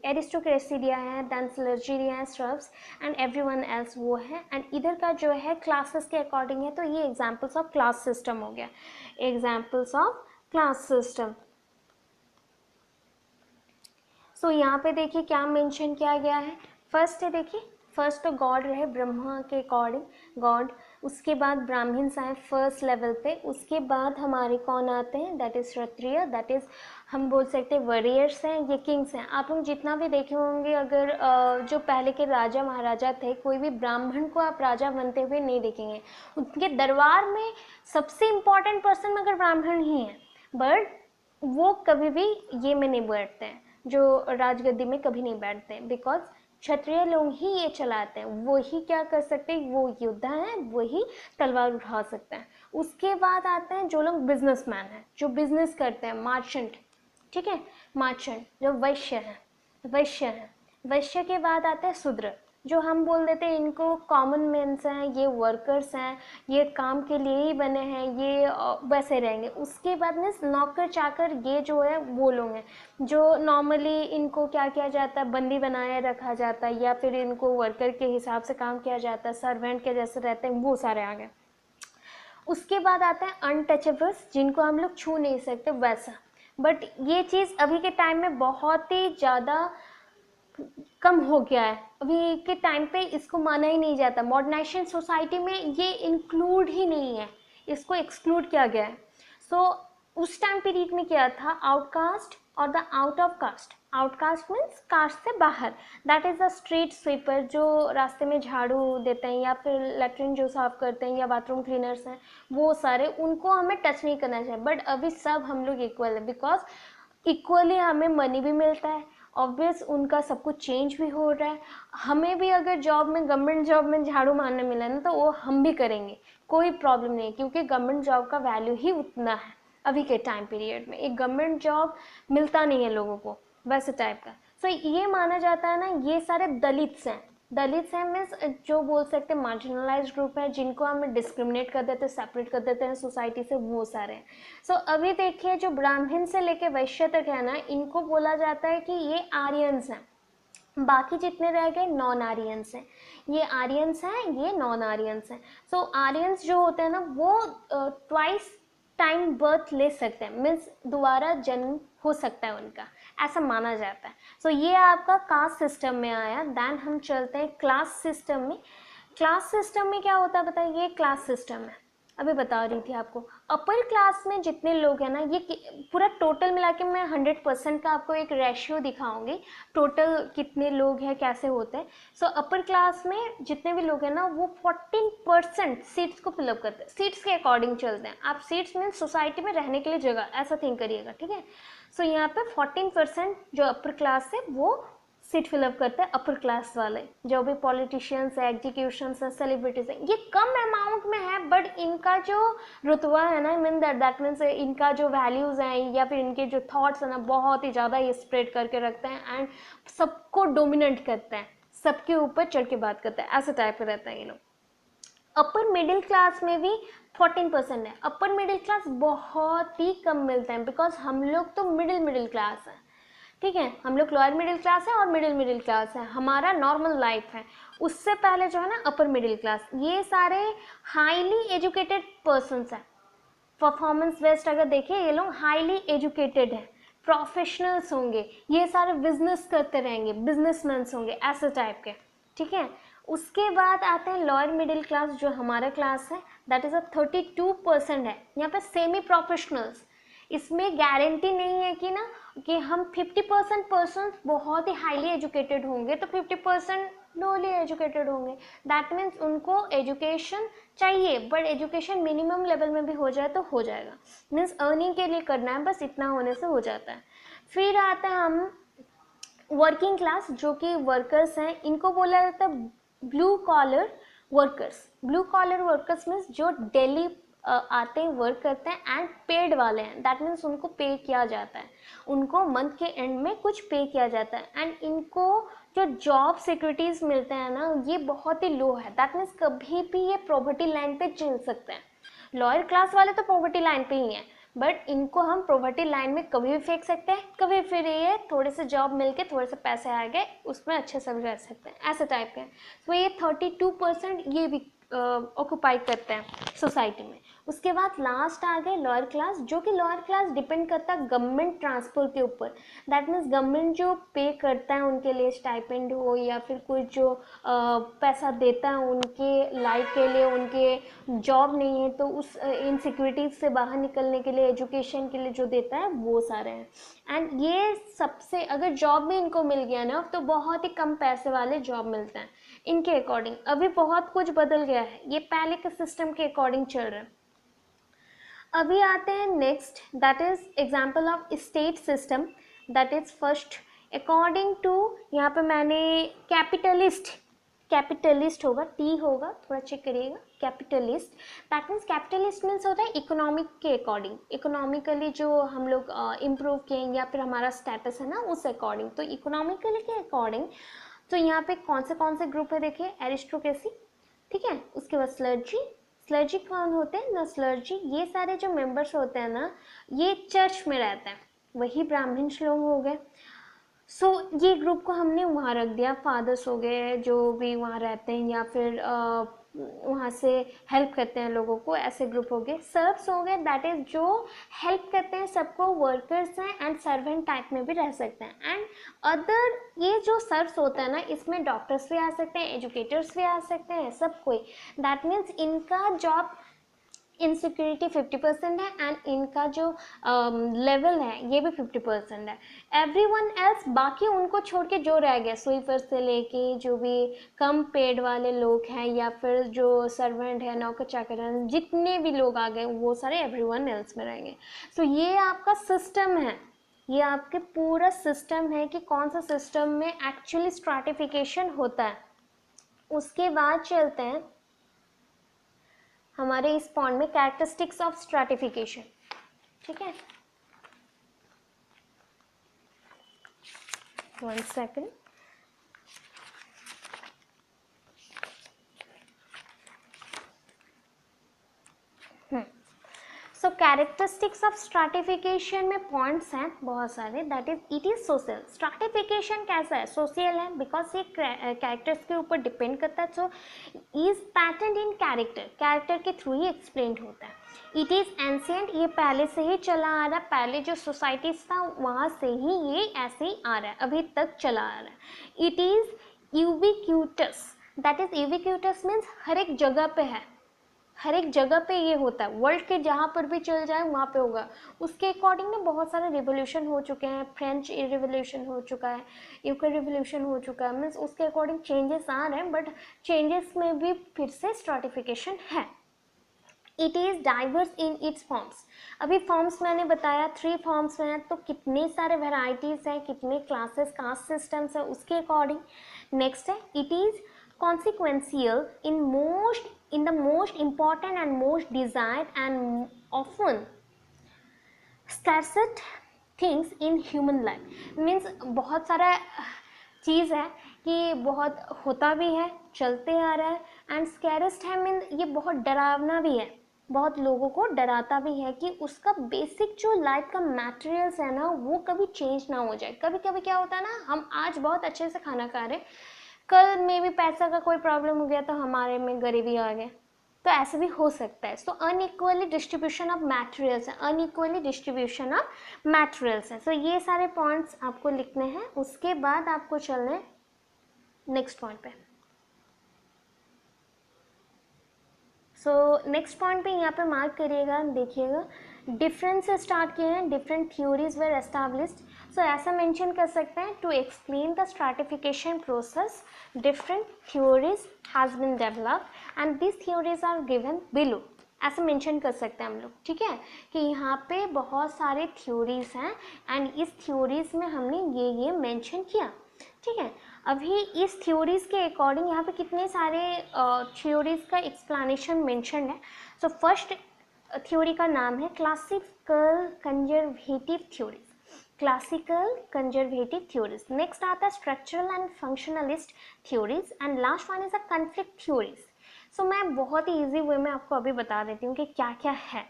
एरिस्टोक्रेसी दिया है, देन सिलर्जी दिया है, सर्व्स एंड एवरीवन एल्स वो है, एंड इधर का जो है क्लासेस के अकॉर्डिंग है, तो ये एग्जाम्पल्स ऑफ क्लास सिस्टम हो गया, एग्जाम्पल्स ऑफ क्लास सिस्टम। सो यहाँ पे देखिए क्या मेंशन किया गया है, फर्स्ट है देखिए, फर्स्ट तो गॉड रहे ब्रह्मा के अकॉर्डिंग, गॉड, उसके बाद ब्राह्मण्स आए फर्स्ट लेवल पे, उसके बाद हमारे कौन आते हैं, that is Kshatriya, that is हम बोल सकते हैं वॉरियर्स हैं, ये किंग्स हैं। आप लोग जितना भी देखे होंगे, अगर जो पहले के राजा महाराजा थे, कोई भी ब्राह्मण को आप राजा बनते हुए नहीं देखेंगे, उनके दरबार में सबसे इम्पॉर्टेंट पर्सन अगर ब्राह्मण ही हैं, बट वो कभी भी ये में नहीं बैठते हैं, जो राजगद्दी में कभी नहीं बैठते हैं, बिकॉज क्षत्रिय लोग ही ये चलाते हैं, वो ही क्या कर सकते हैं, वो योद्धा हैं, वही तलवार उठा सकते हैं। उसके बाद आते हैं जो लोग बिजनेसमैन हैं, जो बिजनेस करते हैं, मार्चेंट, ठीक है। मार्चेंट जो वैश्य है, वैश्य है। वैश्य के बाद आते हैं शूद्र, जो हम बोल देते हैं इनको कॉमन मेंस हैं, ये वर्कर्स हैं, ये काम के लिए ही बने हैं, ये वैसे रहेंगे। उसके बाद में नौकर चाकर, ये जो है वो लोग हैं जो नॉर्मली इनको क्या किया जाता है, बंदी बनाए रखा जाता है या फिर इनको वर्कर के हिसाब से काम किया जाता है, सर्वेंट के जैसे रहते हैं, वो सारे आ गए। उसके बाद आता है अनटचेबल्स, जिनको हम लोग छू नहीं सकते वैसा। बट ये चीज़ अभी के टाइम में बहुत ही ज़्यादा कम हो गया है। अभी के टाइम पे इसको माना ही नहीं जाता, मॉडर्नाइजेशन सोसाइटी में ये इंक्लूड ही नहीं है, इसको एक्सक्लूड किया गया है। सो उस टाइम पीरियड में क्या था, आउटकास्ट और the out of caste. Outcast means caste से बाहर, that is the street sweeper, जो रास्ते में झाड़ू देते हैं या फिर लेटरिन जो साफ करते हैं या बाथरूम क्लीनर्स हैं, वो सारे, उनको हमें टच नहीं करना चाहिए। बट अभी सब हम लोग इक्वल है, बिकॉज इक्वली हमें मनी भी मिलता है, ऑब्वियस उनका सब कुछ चेंज भी हो रहा है। हमें भी अगर जॉब में, गवर्नमेंट जॉब में झाड़ू मारने मिला ना, तो वो हम भी करेंगे, कोई प्रॉब्लम नहीं है, क्योंकि गवर्नमेंट जॉब का वैल्यू ही उतना है अभी के टाइम पीरियड में। एक गवर्नमेंट जॉब मिलता नहीं है लोगों को वैसे टाइप का। सो ये माना जाता है ना, ये सारे दलित्स हैं। दलित्स हैं मीन्स जो बोल सकते हैं मार्जिनलाइज ग्रुप है, जिनको हम डिस्क्रिमिनेट कर देते हैं, सेपरेट कर देते हैं सोसाइटी से, वो सारे हैं। सो अभी देखिए, जो ब्राह्मण से लेके वैश्य तक है ना, इनको बोला जाता है कि ये आर्यंस हैं। बाकी जितने रह गए नॉन आर्यंस हैं। ये आर्यंस हैं, ये नॉन आर्यंस हैं। सो आर्यंस जो होते हैं ना, वो ट्वाइस टाइम बर्थ ले सकते हैं, मीन्स दोबारा जन्म हो सकता है उनका, ऐसा माना जाता है। सो ये आपका कास्ट सिस्टम में आया। देन हम चलते हैं क्लास सिस्टम में। क्लास सिस्टम में क्या होता है बताइए, ये क्लास सिस्टम है, अभी बता रही थी आपको। अपर क्लास में जितने लोग हैं ना, ये पूरा टोटल मिला के मैं 100% का आपको एक रेशियो दिखाऊंगी, टोटल कितने लोग हैं, कैसे होते हैं। सो अपर क्लास में जितने भी लोग हैं ना, वो 14% सीट्स को फिलअप करते हैं, सीट्स के अकॉर्डिंग चलते हैं। आप सीट्स मीन सोसाइटी में रहने के लिए जगह, ऐसा थिंक करिएगा, ठीक है। सो यहाँ पे 14% जो अपर क्लास है वो सीट फिलअप करते हैं, अपर क्लास वाले। जो भी पॉलिटिशियंस है, एग्जीक्यूशंस है, सेलिब्रिटीज है, ये कम अमाउंट में है, बट इनका जो रुतबा है ना, मीन दैट मीन्स इनका जो वैल्यूज़ हैं या फिर इनके जो थॉट्स हैं ना, बहुत ही ज़्यादा ये स्प्रेड करके रखते हैं एंड सबको डोमिनेट करते हैं, सबके ऊपर चढ़ के बात करते हैं, ऐसे टाइप के रहते हैं ये लोग। अपर मिडिल क्लास में भी 14% है। अपर मिडिल क्लास बहुत ही कम मिलते हैं, बिकॉज हम लोग तो मिडिल क्लास है, ठीक है। हम लोग लोअर मिडिल क्लास है और मिडिल क्लास है, हमारा नॉर्मल लाइफ है। उससे पहले जो है ना अपर मिडिल क्लास, ये सारे हाईली एजुकेटेड पर्सन्स हैं। परफॉर्मेंस बेस्ड अगर देखिए, ये लोग हाईली एजुकेटेड हैं, प्रोफेशनल्स होंगे, ये सारे बिजनेस करते रहेंगे, बिजनेसमैन होंगे, ऐसे टाइप के, ठीक है। उसके बाद आते हैं लोअर मिडिल क्लास, जो हमारा क्लास है, दैट इज़ 32% है। यहाँ पे सेमी प्रोफेशनल्स, इसमें गारंटी नहीं है कि ना कि हम 50% पर्सन बहुत ही हाईली एजुकेटेड होंगे तो 50% लोअली एजुकेटेड होंगे। दैट मीन्स उनको एजुकेशन चाहिए, बट एजुकेशन मिनिमम लेवल में भी हो जाए तो हो जाएगा, मीन्स अर्निंग के लिए करना है, बस इतना होने से हो जाता है। फिर आता है हम वर्किंग क्लास, जो कि वर्कर्स हैं, इनको बोला जाता है blue collar workers. Blue collar workers means जो डेली आते हैं, वर्क करते हैं एंड पेड वाले हैं, दैट मीन्स उनको पे किया जाता है, उनको मंथ के एंड में कुछ पे किया जाता है एंड इनको जो जॉब सिक्योरिटीज़ मिलते हैं ना, ये बहुत ही लो है। दैट मीन्स कभी भी ये पॉवर्टी लाइन पे चल सकते हैं। लोअर क्लास वाले तो पॉवर्टी लाइन पे ही हैं, बट इनको हम पॉवर्टी लाइन में कभी भी फेंक सकते हैं, कभी फिर ये थोड़े से जॉब मिलके थोड़े से पैसे आ गए, उसमें अच्छे से रह सकते हैं, ऐसे टाइप के। तो ये 32% ये भी ऑक्यूपाई करते हैं सोसाइटी में। उसके बाद लास्ट आ गए लोअर क्लास, जो कि लोअर क्लास डिपेंड करता है गवर्नमेंट ट्रांसपोर्ट के ऊपर। दैट मीन्स गवर्नमेंट जो पे करता है उनके लिए, स्टाइपेंड हो या फिर कुछ जो पैसा देता है उनके लाइफ के लिए, उनके जॉब नहीं है तो उस इनसिक्योरिटीज से बाहर निकलने के लिए, एजुकेशन के लिए जो देता है, वो सारे हैं। एंड ये सबसे, अगर जॉब भी इनको मिल गया ना, तो बहुत ही कम पैसे वाले जॉब मिलते हैं इनके अकॉर्डिंग। अभी बहुत कुछ बदल गया है, ये पहले के सिस्टम के अकॉर्डिंग चल रहा है। अभी आते हैं next, that is example of state system. That is first according to, यहाँ पे मैंने कैपिटलिस्ट कैपिटलिस्ट होगा, टी होगा, थोड़ा चेक करिएगा, capitalist. That means capitalist means होता है इकोनॉमिक के अकॉर्डिंग, इकोनॉमिकली जो हम लोग इम्प्रूव किए या फिर हमारा स्टेटस है ना उस अकॉर्डिंग, तो इकोनॉमिकली के अकॉर्डिंग। तो यहाँ पे कौन से ग्रुप है देखिए, एरिस्टोक्रेसी, ठीक है, उसके बाद स्लर्जी। स्लर्जी कौन होते हैं ना, स्लर्जी ये सारे जो मेंबर्स होते हैं ना ये चर्च में रहते हैं, वही ब्राह्मण लोग हो गए। सो ये ग्रुप को हमने वहाँ रख दिया, फादर्स हो गए जो भी वहाँ रहते हैं या फिर वहाँ से हेल्प करते हैं लोगों को, ऐसे ग्रुप हो गए। सर्व्स हो गए, दैट इज जो हेल्प करते हैं सबको, वर्कर्स हैं, एंड सर्वेंट टाइप में भी रह सकते हैं। एंड अदर ये जो सर्व्स होता है ना इसमें डॉक्टर्स भी आ सकते हैं, एजुकेटर्स भी आ सकते हैं, सब कोई। दैट मीन्स इनका जॉब इनसिक्योरिटी 50% है एंड इनका जो लेवल है ये भी 50% है। एवरीवन एल्स, बाकी उनको छोड़ के जो रह गया, स्वीपर से लेके जो भी कम पेड वाले लोग हैं या फिर जो सर्वेंट है, नौकर चाकर, जितने भी लोग आ गए वो सारे एवरीवन एल्स में रहेंगे। सो ये आपका सिस्टम है, ये आपके पूरा सिस्टम है कि कौन सा सिस्टम में एक्चुअली स्ट्रैटिफिकेशन होता है। उसके बाद चलते हैं हमारे इस पॉइंट में, कैरेक्टरिस्टिक्स ऑफ स्ट्रैटिफिकेशन, ठीक है। 1 second. So characteristics of stratification में पॉइंट्स हैं बहुत सारे, that is it is social. Stratification कैसा है, सोशल है, बिकॉज ये कैरेक्टर्स के ऊपर डिपेंड करता है। So is pattern in character, character के थ्रू ही एक्सप्लेन होता है। इट इज एंशिएंट, ये पहले से ही चला आ रहा है, पहले जो सोसाइटीज था वहाँ से ही ये ऐसे ही आ रहा है, अभी तक चला आ रहा है। It is ubiquitous, that is ubiquitous means हर एक जगह पे है, हर एक जगह पे ये होता है, वर्ल्ड के जहाँ पर भी चल जाए वहाँ पे होगा। उसके अकॉर्डिंग ना बहुत सारे रिवोल्यूशन हो चुके हैं, फ्रेंच रिवोल्यूशन हो चुका है, यूके रिवोल्यूशन हो चुका है, मीन्स उसके अकॉर्डिंग चेंजेस आ रहे हैं, बट चेंजेस में भी फिर से स्ट्रैटिफिकेशन है। It is diverse in its forms, अभी फॉर्म्स मैंने बताया 3 फॉर्म्स में है, तो कितने सारे वेराइटीज़ हैं, कितने क्लासेस, कास्ट सिस्टम्स है, उसके अकॉर्डिंग। नेक्स्ट है, it is consequential in the most important and most desired and often scarcest things in human life, means बहुत सारा चीज़ है कि बहुत होता भी है, चलते आ रहा है, एंड स्कैरेस्ट है मीन ये बहुत डरावना भी है, बहुत लोगों को डराता भी है कि उसका बेसिक जो लाइफ का मटेरियल्स है ना वो कभी चेंज ना हो जाए। कभी कभी क्या होता है ना, हम आज बहुत अच्छे से खाना खा रहे, कल में भी पैसा का कोई प्रॉब्लम हो गया तो हमारे में गरीबी आ गया, तो ऐसे भी हो सकता है। सो अनइक्वली डिस्ट्रीब्यूशन ऑफ मटेरियल्स है, अनइक्वली डिस्ट्रीब्यूशन ऑफ मटेरियल्स है। सो ये सारे पॉइंट्स आपको लिखने हैं, उसके बाद आपको चलना है नेक्स्ट पॉइंट पे। सो नेक्स्ट पॉइंट पे यहाँ पे मार्क करिएगा, देखिएगा डिफरेंस से स्टार्ट किए हैं, different theories were established. So ऐसा मेंशन कर सकते हैं, to explain the stratification process different theories has been developed and this theories are given below, ऐसे मेंशन कर सकते हैं हम लोग, ठीक है, कि यहाँ पे बहुत सारे थ्योरीज हैं एंड इस थ्योरीज में हमने ये मेंशन किया, ठीक है। अभी इस थ्योरीज के अकॉर्डिंग यहाँ पे कितने सारे थ्योरीज का एक्सप्लेनेशन मेंशन है। सो फर्स्ट थ्योरी का नाम है classical conservative theories, classical conservative theories. Next आता है structural and functionalist theories and last one is a conflict theories. So मैं बहुत ही ईजी वे में आपको अभी बता देती हूँ कि क्या क्या है।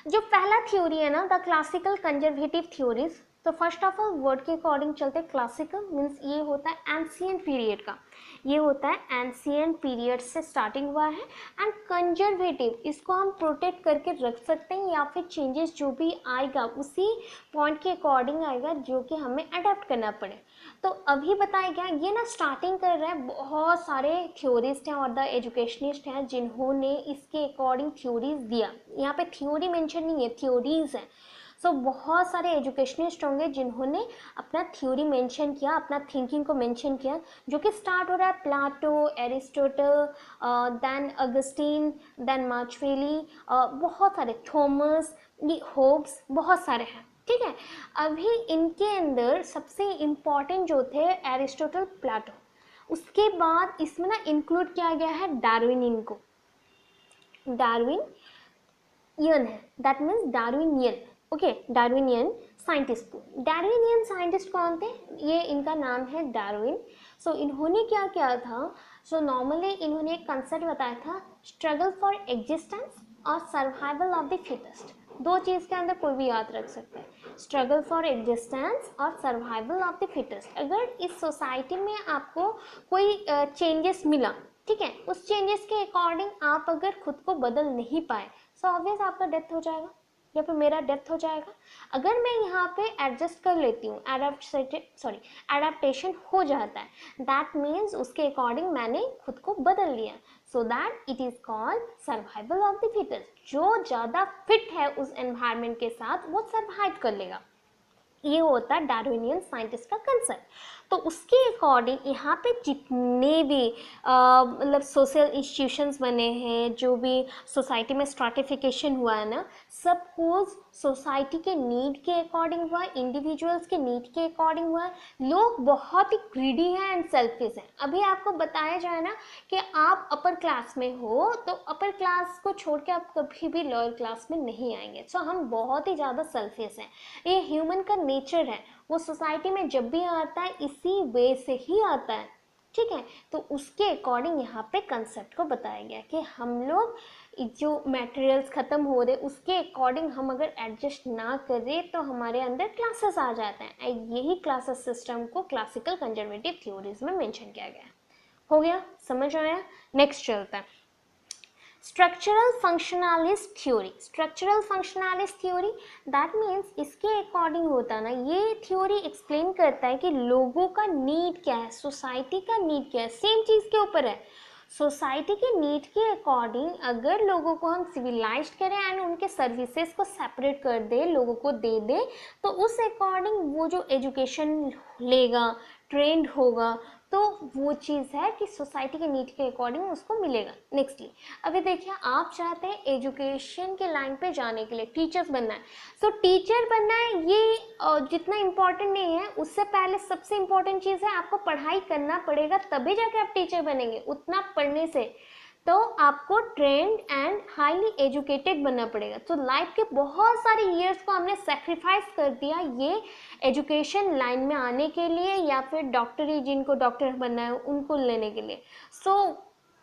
जो पहला थ्योरी है ना, द क्लासिकल कंजर्वेटिव थ्योरीज, तो फर्स्ट ऑफ ऑल वर्ड के अकॉर्डिंग चलते हैं। क्लासिकल मीन्स ये होता है एंशिएंट पीरियड का, ये होता है एंशिएंट पीरियड से स्टार्टिंग हुआ है। एंड कंजर्वेटिव, इसको हम प्रोटेक्ट करके रख सकते हैं या फिर चेंजेस जो भी आएगा उसी पॉइंट के अकॉर्डिंग आएगा जो कि हमें अडेप्ट करना पड़े। तो अभी बताया गया, ये ना स्टार्टिंग कर रहा है, बहुत सारे थ्योरिस्ट हैं और द एजुकेशनिस्ट हैं जिन्होंने इसके अकॉर्डिंग थ्योरीज दिया। यहाँ पे थ्योरी मेंशन नहीं है, थ्योरीज हैं। सो बहुत सारे एजुकेशनिस्ट होंगे जिन्होंने अपना थ्योरी मेंशन किया, अपना थिंकिंग को मेंशन किया, जो कि स्टार्ट हो रहा है Plato, Aristotle, then Augustine, then Machiavelli, बहुत सारे, थॉमस, होब्स, बहुत सारे हैं, ठीक है। अभी इनके अंदर सबसे इम्पॉर्टेंट जो थे एरिस्टोटल, प्लाटो, उसके बाद इसमें ना इंक्लूड किया गया है डार्विनियन को, डार्विनियन है, that means Darwinian, okay, Darwinian scientist को। डार्विनियन साइंटिस्ट कौन थे? ये इनका नाम है डार्विन। सो इन्होंने क्या किया था? सो नॉर्मली इन्होंने एक कंसेप्ट बताया था, स्ट्रगल फॉर एग्जिस्टेंस और सर्वाइवल ऑफ द फिटेस्ट। दो चीज़ के अंदर कोई भी याद रख सकता है, स्ट्रगल फॉर एग्जिस्टेंस और सर्वाइवल ऑफ द फिटेस्ट। अगर इस सोसाइटी में आपको कोई चेंजेस मिला, ठीक है, उस चेंजेस के अकॉर्डिंग आप अगर खुद को बदल नहीं पाए, सो ऑब्वियस आपका डेथ हो जाएगा या फिर मेरा डेथ हो जाएगा। अगर मैं यहाँ पे एडजस्ट कर लेती हूँ, एडाप्टेशन हो जाता है, दैट मीन्स उसके अकॉर्डिंग मैंने खुद को बदल लिया, so that it is called survival of the fittest. जो ज़्यादा फिट है उस एनवायरनमेंट के साथ वो सर्वाइव कर लेगा, ये होता है डार्विनियन साइंटिस्ट का कंसेप्ट। तो उसके अकॉर्डिंग यहाँ पे जितने भी मतलब सोशल इंस्टीट्यूशंस बने हैं, जो भी सोसाइटी में स्ट्रैटिफिकेशन हुआ है ना, सब कुछ सोसाइटी के नीड के अकॉर्डिंग हुआ, इंडिविजुअल्स के नीड के अकॉर्डिंग हुआ। लोग बहुत ही ग्रीडी हैं एंड सेल्फिश हैं। अभी आपको बताया जाए ना कि आप अपर क्लास में हो तो अपर क्लास को छोड़ के आप कभी भी लोअर क्लास में नहीं आएंगे। सो हम बहुत ही ज़्यादा सेल्फिश हैं, ये ह्यूमन का नेचर है, वो सोसाइटी में जब भी आता है इसी वे से ही आता है, ठीक है। तो उसके अकॉर्डिंग यहाँ पे कंसेप्ट को बताया गया कि हम लोग जो मटेरियल्स ख़त्म हो रहे उसके अकॉर्डिंग हम अगर एडजस्ट ना करें तो हमारे अंदर क्लासेस आ जाते हैं। यही क्लासेस सिस्टम को क्लासिकल कंजर्वेटिव थ्योरीज में मेंशन किया गया है। हो गया, समझ आया? नेक्स्ट चलता है structural functionalist theory. Structural functionalist theory that means इसके अकॉर्डिंग होता है ना, ये थ्योरी एक्सप्लेन करता है कि लोगों का नीड क्या है, सोसाइटी का नीड क्या है, सेम चीज़ के ऊपर है। सोसाइटी के नीड के अकॉर्डिंग अगर लोगों को हम सिविलाइज करें एंड उनके सर्विसेज को सेपरेट कर दे, लोगों को दे दे, तो उस अकॉर्डिंग वो जो एजुकेशन लेगा, ट्रेंड होगा, तो वो चीज़ है कि सोसाइटी के नीड के अकॉर्डिंग उसको मिलेगा। नेक्स्टली अभी देखिए, आप चाहते हैं एजुकेशन के लाइन पे जाने के लिए, टीचर्स बनना है। सो टीचर बनना है ये जितना इम्पोर्टेंट नहीं है, उससे पहले सबसे इम्पोर्टेंट चीज़ है आपको पढ़ाई करना पड़ेगा, तभी जाके आप टीचर बनेंगे। उतना पढ़ने से तो आपको ट्रेंड एंड हाईली एजुकेटेड बनना पड़ेगा। तो लाइफ के बहुत सारे ईयर्स को हमने सेक्रीफाइस कर दिया ये एजुकेशन लाइन में आने के लिए, या फिर डॉक्टरी, जिनको डॉक्टर बनना है उनको लेने के लिए। सो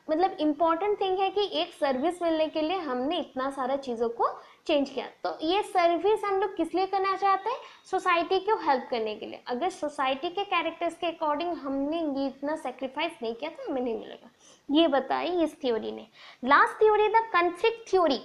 मतलब इम्पॉर्टेंट थिंग है कि एक सर्विस मिलने के लिए हमने इतना सारा चीज़ों को चेंज किया। तो ये सर्विस हम लोग किस लिए करना चाहते हैं? सोसाइटी को हेल्प करने के लिए। अगर सोसाइटी के कैरेक्टर्स के अकॉर्डिंग हमने ये इतना सेक्रीफाइस नहीं किया तो हमें नहीं मिलेगा, ये बताई इस थ्योरी ने। Last theory the conflict theory.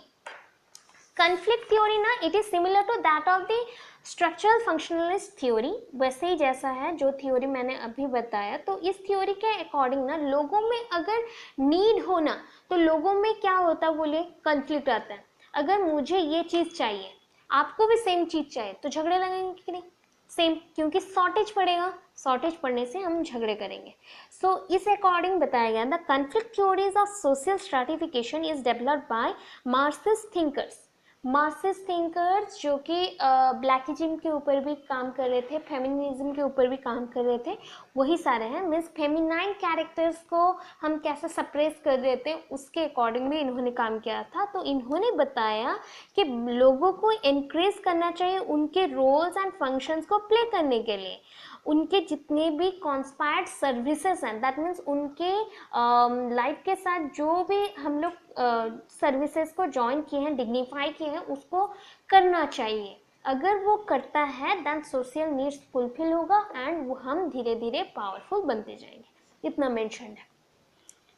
Conflict theory ना, it is similar to that of the structural functionalist theory, वैसे ही जैसा है जो थ्योरी मैंने अभी बताया। तो इस थ्योरी के अकॉर्डिंग ना, लोगों में अगर नीड हो ना, तो लोगों में क्या होता है, बोले कन्फ्लिक्ट आता है। अगर मुझे ये चीज़ चाहिए, आपको भी सेम चीज़ चाहिए, तो झगड़े लगेंगे कि नहीं? सेम, क्योंकि शॉर्टेज पड़ेगा, शॉर्टेज पड़ने से हम झगड़े करेंगे। सो इस अकॉर्डिंग बताया गया the conflict theories of social stratification is developed by Marxist thinkers. Marxist thinkers जो कि ब्लैकिज्म के ऊपर भी काम कर रहे थे, फेमिनिज्म के ऊपर भी काम कर रहे थे, वही सारे हैं। मीन्स फेमिनाइन कैरेक्टर्स को हम कैसे सप्रेस कर रहे थे उसके अकॉर्डिंग भी इन्होंने काम किया था। तो इन्होंने बताया कि लोगों को इनक्रीज करना चाहिए उनके रोल्स एंड फंक्शंस को प्ले करने के लिए। उनके जितने भी कॉन्स्पायर्ड सर्विसेज हैं, दैट मीन्स उनके लाइफ के साथ जो भी हम लोग सर्विसेज को ज्वाइन किए हैं, डिग्निफाई किए हैं, उसको करना चाहिए। अगर वो करता है देन सोशल नीड्स फुलफिल होगा एंड वो हम धीरे धीरे पावरफुल बनते जाएंगे। इतना मेंशन है,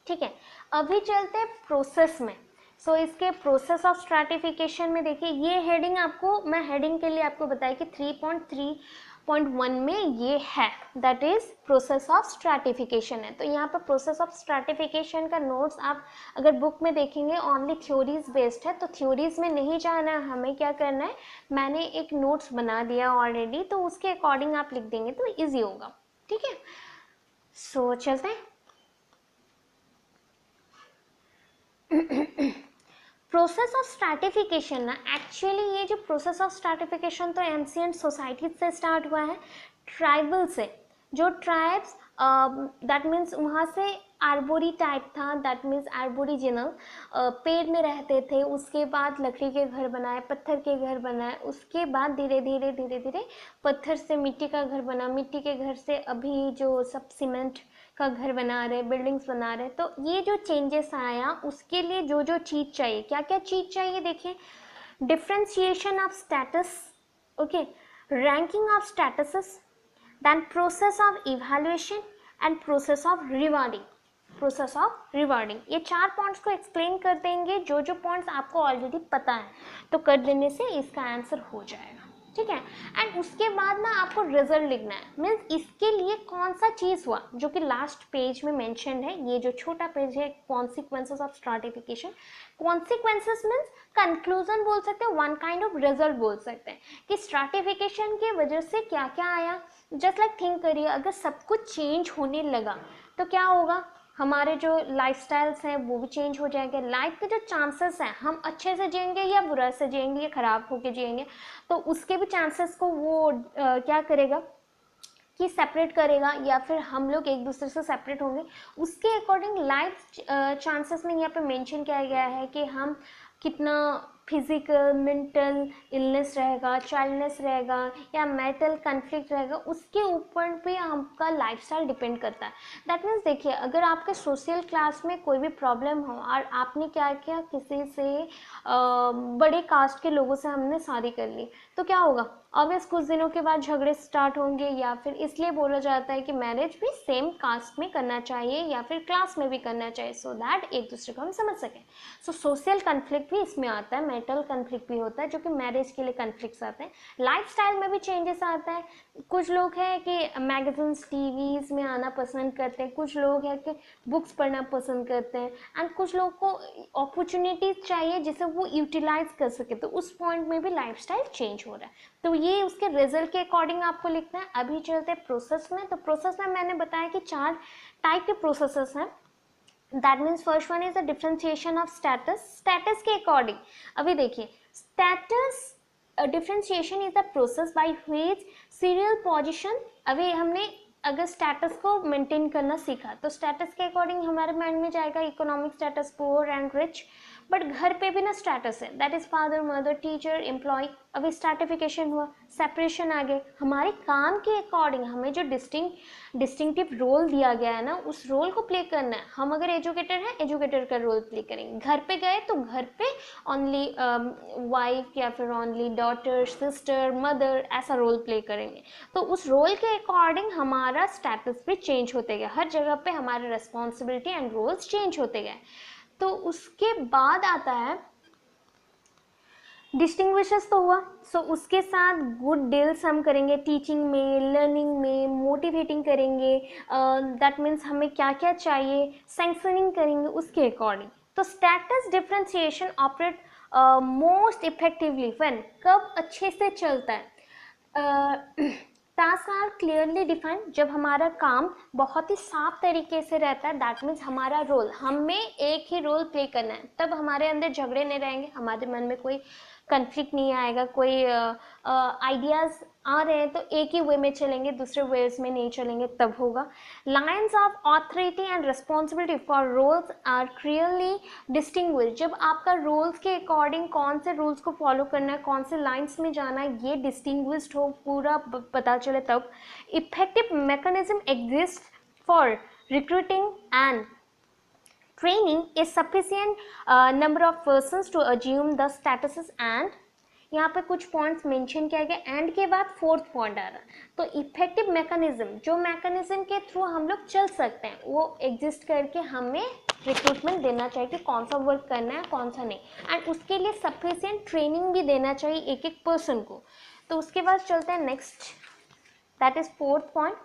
ठीक है। अभी चलते हैं प्रोसेस में। सो इसके प्रोसेस ऑफ स्ट्रैटिफिकेशन में देखिए, ये हेडिंग आपको, मैं हेडिंग के लिए आपको बताया कि 3.3.1 में ये है, that is process of stratification है। तो यहाँ पर प्रोसेस ऑफ स्ट्रैटिफिकेशन का नोट्स आप अगर बुक में देखेंगे ओनली थ्योरीज बेस्ड है, तो थ्योरीज में नहीं जाना है, हमें क्या करना है, मैंने एक नोट्स बना दिया ऑलरेडी, तो उसके अकॉर्डिंग आप लिख देंगे तो ईजी होगा, ठीक है। सो चलते हैं प्रोसेस ऑफ स्ट्रैटिफिकेशन ना, एक्चुअली ये जो प्रोसेस ऑफ स्ट्रैटिफिकेशन तो एंशिएंट सोसाइटी से स्टार्ट हुआ है, ट्राइबल से। जो ट्राइब्स दैट मीन्स वहाँ से आर्बोरी टाइप था, दैट मीन्स आर्बोरिजिनल, पेड़ में रहते थे, उसके बाद लकड़ी के घर बनाए, पत्थर के घर बनाए, उसके बाद धीरे धीरे धीरे धीरे पत्थर से मिट्टी का घर बना, मिट्टी के घर से अभी जो सब सीमेंट का घर बना रहे, बिल्डिंग्स बना रहे। तो ये जो चेंजेस आया उसके लिए जो जो चीज़ चाहिए, क्या क्या चीज़ चाहिए देखिए, differentiation of status, okay, ranking of statuses, then process of evaluation and process of rewarding, process of rewarding. ये 4 पॉइंट्स को एक्सप्लेन कर देंगे, जो जो पॉइंट्स आपको ऑलरेडी पता है तो कर देने से इसका आंसर हो जाएगा, ठीक है। एंड उसके बाद ना आपको रिजल्ट लिखना है, मीन्स इसके लिए कौन सा चीज़ हुआ, जो कि लास्ट पेज में मेंशन है, ये जो छोटा पेज है consequences of stratification. Consequences means conclusion बोल सकते हैं, वन काइंड ऑफ रिजल्ट बोल सकते हैं कि स्ट्रैटिफिकेशन की वजह से क्या क्या आया। जस्ट लाइक थिंक करिए, अगर सब कुछ चेंज होने लगा तो क्या होगा, हमारे जो लाइफस्टाइल्स हैं वो भी चेंज हो जाएंगे, लाइफ के जो चांसेस हैं, हम अच्छे से जिएंगे या बुरा से जिएंगे या ख़राब होके जिएंगे, तो उसके भी चांसेस को वो क्या करेगा कि सेपरेट करेगा, या फिर हम लोग एक दूसरे से सेपरेट होंगे, उसके अकॉर्डिंग लाइफ चांसेस में यहाँ पे मेंशन किया गया है कि हम कितना फिजिकल मेंटल इलनेस रहेगा, चाइल्डनेस रहेगा या मेंटल कन्फ्लिक्ट रहेगा, उसके ऊपर भी आपका लाइफस्टाइल डिपेंड करता है। दैट मीन्स देखिए, अगर आपके सोशल क्लास में कोई भी प्रॉब्लम हो और आपने क्या किया, किसी से बड़े कास्ट के लोगों से हमने शादी कर ली, तो क्या होगा, ऑब्वियस कुछ दिनों के बाद झगड़े स्टार्ट होंगे, या फिर इसलिए बोला जाता है कि मैरिज भी सेम कास्ट में करना चाहिए या फिर क्लास में भी करना चाहिए, सो दैट एक दूसरे को हम समझ सकें। सो सोशल कन्फ्लिक्ट भी इसमें आता है, मेंटल कन्फ्लिक्ट भी होता है, जो कि मैरिज के लिए कन्फ्लिक्ट्स आते हैं। लाइफस्टाइल में भी चेंजेस आता है, कुछ लोग हैं कि मैगजीन्स टीवीज़ में आना पसंद करते हैं, कुछ लोग हैं कि बुक्स पढ़ना पसंद करते हैं, एंड कुछ लोग को अपॉर्चुनिटीज चाहिए जिसे वो यूटिलाइज कर सके, तो उस पॉइंट में भी लाइफस्टाइल चेंज हो रहा है। तो ये उसके रिजल्ट के अकॉर्डिंग आपको लिखना है। अभी चलते हैं प्रोसेस में। तो प्रोसेस में मैंने बताया कि 4 टाइप के प्रोसेसेस हैं। That means first one is the differentiation of status, status के अकॉर्डिंग। अभी देखिए, status differentiation is the process by which serial position, अभी हमने अगर स्टेटस को मेंटेन करना सीखा तो स्टेटस के अकॉर्डिंग हमारे माइंड में जाएगा economic status, poor and rich. But घर पे भी ना स्टेटस है, that is father mother teacher employ. अभी स्ट्रैटिफिकेशन हुआ, सेपरेशन आ गए, हमारे काम के अकॉर्डिंग हमें जो डिस्टिंक्टिव रोल दिया गया है ना, उस रोल को प्ले करना है। हम अगर एजुकेटर हैं, एजुकेटर का रोल प्ले करेंगे, घर पे गए तो घर पे ओनली वाइफ या फिर ओनली डॉटर सिस्टर मदर ऐसा रोल प्ले करेंगे। तो उस रोल के अकॉर्डिंग हमारा स्टेटस भी चेंज होते गया, हर जगह पे हमारे रिस्पॉन्सिबिलिटी एंड रोल्स चेंज होते गए। तो उसके बाद आता है डिस्टिंग्विशेस, तो हुआ। सो उसके साथ गुड डील्स हम करेंगे, टीचिंग में, लर्निंग में, मोटिवेटिंग करेंगे, दैट मीन्स हमें क्या क्या चाहिए सैंक्शनिंग करेंगे उसके अकॉर्डिंग। तो status differentiation operate most effectively when, कब अच्छे से चलता है, टास्क आर क्लियरली डिफाइंड, जब हमारा काम बहुत ही साफ तरीके से रहता है, दैट मीन्स हमारा रोल, हमें एक ही रोल प्ले करना है, तब हमारे अंदर झगड़े नहीं रहेंगे, हमारे मन में कोई कन्फ्लिक्ट नहीं आएगा, कोई आइडियाज़ आ रहे हैं तो एक ही वे में चलेंगे, दूसरे वेज में नहीं चलेंगे, तब होगा। Lines of authority and responsibility for roles are clearly distinguished, जब आपका रोल्स के अकॉर्डिंग कौन से रूल्स को फॉलो करना है, कौन से लाइन्स में जाना है, ये डिस्टिंग्विश्ड हो, पूरा पता चले तब। Effective mechanism exist for recruiting and training a sufficient number of persons to assume the statuses and, यहाँ पे कुछ पॉइंट्स मेंशन किया गया, एंड के बाद 4th पॉइंट आ रहा है। तो इफेक्टिव मैकेनिज्म, जो मैकेनिज्म के थ्रू हम लोग चल सकते हैं, वो एग्जिस्ट करके हमें रिक्रूटमेंट देना चाहिए कि कौन सा वर्क करना है कौन सा नहीं, एंड उसके लिए सफिशिएंट ट्रेनिंग भी देना चाहिए एक एक पर्सन को। तो उसके बाद चलते हैं next, that is 4th point,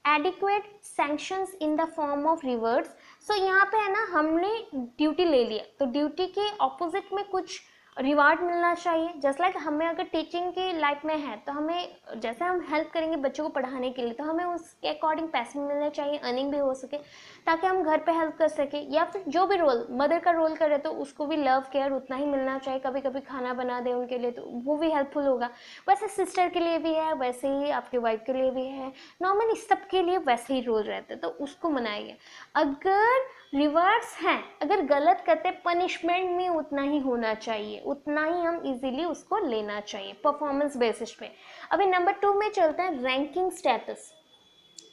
adequate sanctions in the form of rewards. So यहाँ पे है ना, हमने ड्यूटी ले लिया, तो ड्यूटी के ऑपोजिट में कुछ रिवार्ड मिलना चाहिए। जस्ट लाइक हमें अगर टीचिंग की लाइफ में है तो हमें जैसे हम हेल्प करेंगे बच्चों को पढ़ाने के लिए, तो हमें उसके अकॉर्डिंग पैसे मिलने चाहिए, अर्निंग भी हो सके, ताकि हम घर पे हेल्प कर सके। या फिर जो भी रोल मदर का रोल करे तो उसको भी लव केयर उतना ही मिलना चाहिए। कभी कभी खाना बना दे उनके लिए तो वो भी हेल्पफुल होगा। वैसे सिस्टर के लिए भी है, वैसे ही आपके वाइफ के लिए भी है, नॉर्मली सबके लिए वैसे ही रोल रहते हैं, तो उसको मनाइए। अगर रिवर्स हैं, अगर गलत करते पनिशमेंट में उतना ही होना चाहिए, उतना ही हम इजीली उसको लेना चाहिए परफॉर्मेंस बेसिस पे। अभी नंबर 2 में चलते हैं, ranking status.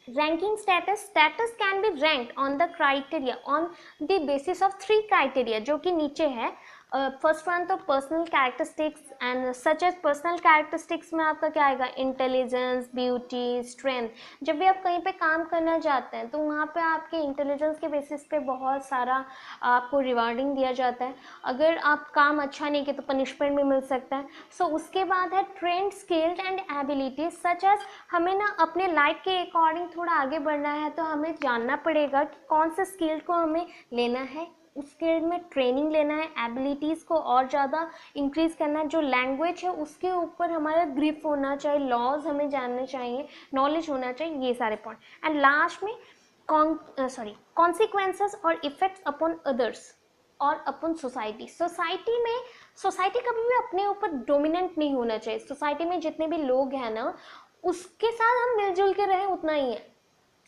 ranking status can be ranked on the criteria on the basis of 3 criteria जो कि नीचे है। फर्स्ट वन तो personal characteristics and such as personal characteristics में आपका क्या आएगा, इंटेलिजेंस, ब्यूटी, स्ट्रेंथ। जब भी आप कहीं पे काम करना चाहते हैं तो वहाँ पे आपके इंटेलिजेंस के बेसिस पे बहुत सारा आपको रिवार्डिंग दिया जाता है। अगर आप काम अच्छा नहीं किए तो पनिशमेंट भी मिल सकता है। सो उसके बाद है trained, skills and abilities such as, हमें ना अपने लाइफ के अकॉर्डिंग थोड़ा आगे बढ़ना है तो हमें जानना पड़ेगा कि कौन से स्किल को हमें लेना है, उस स्किल में ट्रेनिंग लेना है, एबिलिटीज़ को और ज़्यादा इंक्रीज़ करना है। जो लैंग्वेज है उसके ऊपर हमारा ग्रिप होना चाहिए, लॉज हमें जानने चाहिए, नॉलेज होना चाहिए, ये सारे पॉइंट। एंड लास्ट में कॉन्सिक्वेंसेस और इफेक्ट्स अपॉन अदर्स और अपन सोसाइटी। सोसाइटी में, सोसाइटी कभी भी अपने ऊपर डोमिनेंट नहीं होना चाहिए। सोसाइटी में जितने भी लोग हैं ना, उसके साथ हम मिलजुल के रहें, उतना ही है।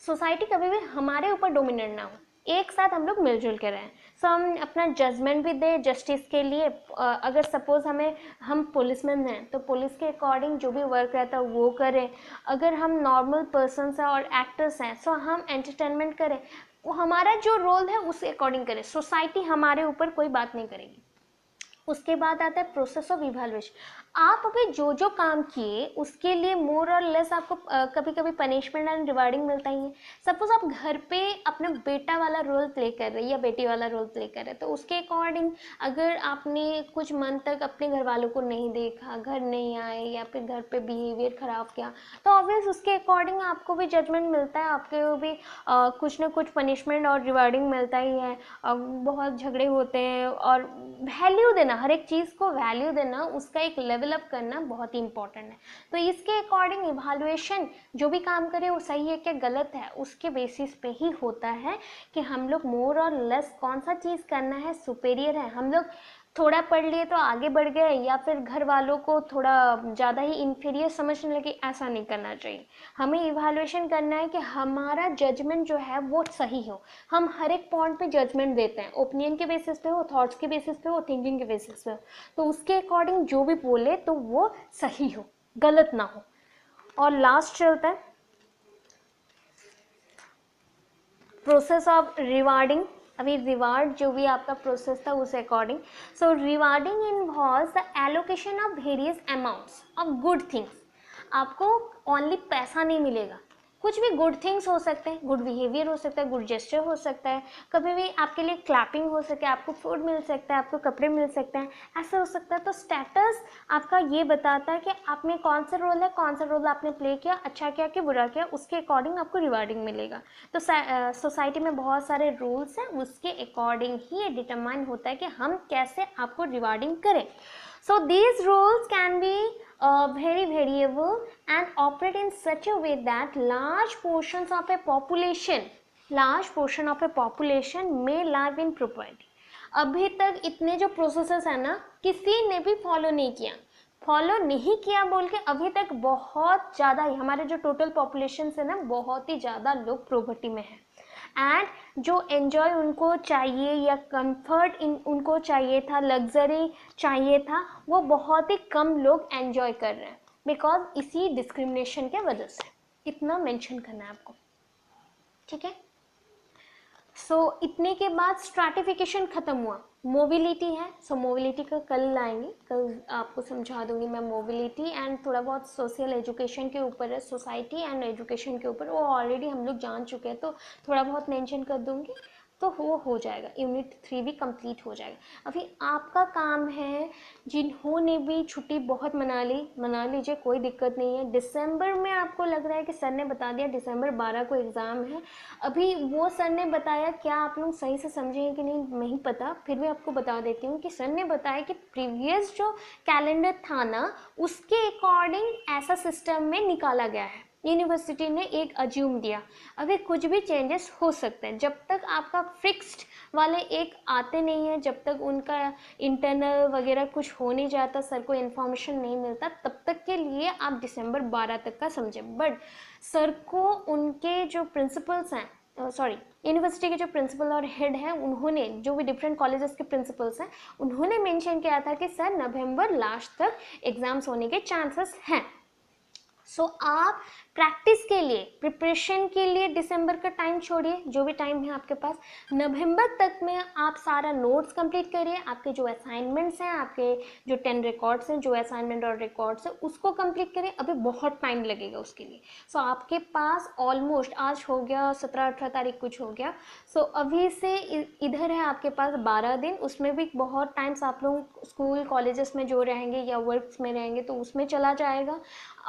सोसाइटी कभी भी हमारे ऊपर डोमिनेंट ना हो, एक साथ हम लोग मिलजुल के रहें। सो हम अपना जजमेंट भी दें जस्टिस के लिए। अगर सपोज हम पुलिसमैन हैं तो पुलिस के अकॉर्डिंग जो भी वर्क रहता है वो करें। अगर हम नॉर्मल पर्सन्स हैं और एक्टर्स हैं सो हम एंटरटेनमेंट करें, वो हमारा जो रोल है उसके अकॉर्डिंग करें। सोसाइटी हमारे ऊपर कोई बात नहीं करेगी। उसके बाद आता है प्रोसेस ऑफ इवैल्यूएशन। आप अभी जो जो काम किए उसके लिए मोर और लेस आपको कभी कभी पनिशमेंट एंड रिवार्डिंग मिलता ही है। सपोज आप घर पे अपना बेटा वाला रोल प्ले कर रहे हैं या बेटी वाला रोल प्ले कर रहे हैं, तो उसके अकॉर्डिंग अगर आपने कुछ मंथ तक अपने घर वालों को नहीं देखा, घर नहीं आए या फिर घर पे बिहेवियर ख़राब किया, तो ऑब्वियस उसके अकॉर्डिंग आपको भी जजमेंट मिलता है, आपको भी कुछ ना कुछ पनिशमेंट और रिवार्डिंग मिलता ही है। बहुत झगड़े होते हैं और वैल्यू देना, हर एक चीज़ को वैल्यू देना, उसका एक लेवल अप करना बहुत ही इंपॉर्टेंट है। तो इसके अकॉर्डिंग इवैल्यूएशन जो भी काम करे वो सही है क्या गलत है उसके बेसिस पे ही होता है कि हम लोग मोर और लेस कौन सा चीज़ करना है सुपेरियर है। हम लोग थोड़ा पढ़ लिए तो आगे बढ़ गए या फिर घर वालों को थोड़ा ज़्यादा ही इन्फीरियर समझने लगे, ऐसा नहीं करना चाहिए। हमें इवैल्यूएशन करना है कि हमारा जजमेंट जो है वो सही हो। हम हर एक पॉइंट पे जजमेंट देते हैं, ओपिनियन के बेसिस पे हो, थॉट्स के बेसिस पे हो, थिंकिंग के बेसिस पे हो, तो उसके अकॉर्डिंग जो भी बोले तो वो सही हो, गलत ना हो। और लास्ट चलता है प्रोसेस ऑफ रिवार्डिंग। अभी रिवार्ड जो भी आपका प्रोसेस था उस according. So rewarding involves the allocation of various amounts of good things. आपको ओनली पैसा नहीं मिलेगा, कुछ भी गुड थिंग्स हो सकते हैं, गुड बिहेवियर हो सकता है, गुड जेस्चर हो सकता है, कभी भी आपके लिए क्लैपिंग हो सके, आपको फूड मिल सकता है, आपको कपड़े मिल सकते हैं, ऐसा हो सकता है। तो स्टेटस आपका ये बताता है कि आपने कौन सा रोल है, कौन सा रोल आपने प्ले किया, अच्छा किया कि बुरा किया, उसके अकॉर्डिंग आपको रिवार्डिंग मिलेगा। तो सोसाइटी में बहुत सारे रूल्स हैं, उसके अकॉर्डिंग ही ये डिटरमाइन होता है कि हम कैसे आपको रिवार्डिंग करें। So these rules can be very variable and operate in such a way that large portion of a population may live in property. अभी तक इतने जो प्रोसेसेस है ना किसी ने भी फॉलो नहीं किया बोल के अभी तक बहुत ज़्यादा ही हमारे जो टोटल पॉपुलेशन है ना बहुत ही ज़्यादा लोग प्रॉपर्टी में हैं। एंड जो एन्जॉय उनको चाहिए या कंफर्ट उनको चाहिए था, लग्जरी चाहिए था, वो बहुत ही कम लोग एन्जॉय कर रहे हैं बिकॉज इसी डिस्क्रिमिनेशन के वजह से। इतना मेंशन करना है आपको, ठीक है। सो इतने के बाद स्ट्रैटिफिकेशन ख़त्म हुआ, मोबिलिटी है। सो मोबिलिटी का कल लाएंगे, कल आपको समझा दूंगी मैं मोबिलिटी। एंड थोड़ा बहुत सोशल एजुकेशन के ऊपर है, सोसाइटी एंड एजुकेशन के ऊपर, वो ऑलरेडी हम लोग जान चुके हैं तो थोड़ा बहुत मेंशन कर दूंगी। तो वो हो जाएगा, यूनिट 3 भी कंप्लीट हो जाएगा। अभी आपका काम है, जिन्होंने भी छुट्टी बहुत मना लीजिए, कोई दिक्कत नहीं है। दिसंबर में आपको लग रहा है कि सर ने बता दिया दिसंबर 12 को एग्ज़ाम है, अभी वो सर ने बताया, क्या आप लोग सही से समझे हैं कि नहीं पता, फिर भी आपको बता देती हूँ कि सर ने बताया कि प्रीवियस जो कैलेंडर था ना, उसके अकॉर्डिंग ऐसा सिस्टम में निकाला गया है। यूनिवर्सिटी ने एक अज्यूम दिया, अभी कुछ भी चेंजेस हो सकते हैं। जब तक आपका फिक्स्ड वाले एक आते नहीं है, जब तक उनका इंटरनल वगैरह कुछ हो नहीं जाता, सर को इन्फॉर्मेशन नहीं मिलता, तब तक के लिए आप दिसंबर 12 तक का समझें। बट सर को उनके जो प्रिंसिपल्स हैं, यूनिवर्सिटी के जो प्रिंसिपल और हेड हैं, उन्होंने, जो भी डिफरेंट कॉलेजेस के प्रिंसिपल्स हैं, उन्होंने मेंशन किया था कि सर नवंबर लास्ट तक एग्जाम्स होने के चांसेस हैं। सो आप प्रैक्टिस के लिए, प्रिपरेशन के लिए दिसंबर का टाइम छोड़िए, जो भी टाइम है आपके पास, नवंबर तक में आप सारा नोट्स कंप्लीट करिए। आपके जो असाइनमेंट्स हैं, आपके जो 10 रिकॉर्ड्स हैं, जो असाइनमेंट और रिकॉर्ड्स हैं, उसको कंप्लीट करिए। अभी बहुत टाइम लगेगा उसके लिए। सो आपके पास ऑलमोस्ट, आज हो गया 17-18 तारीख कुछ हो गया, सो अभी से इधर है आपके पास 12 दिन, उसमें भी बहुत टाइम्स आप लोग स्कूल कॉलेजेस में जो रहेंगे या वर्क्स में रहेंगे तो उसमें चला जाएगा,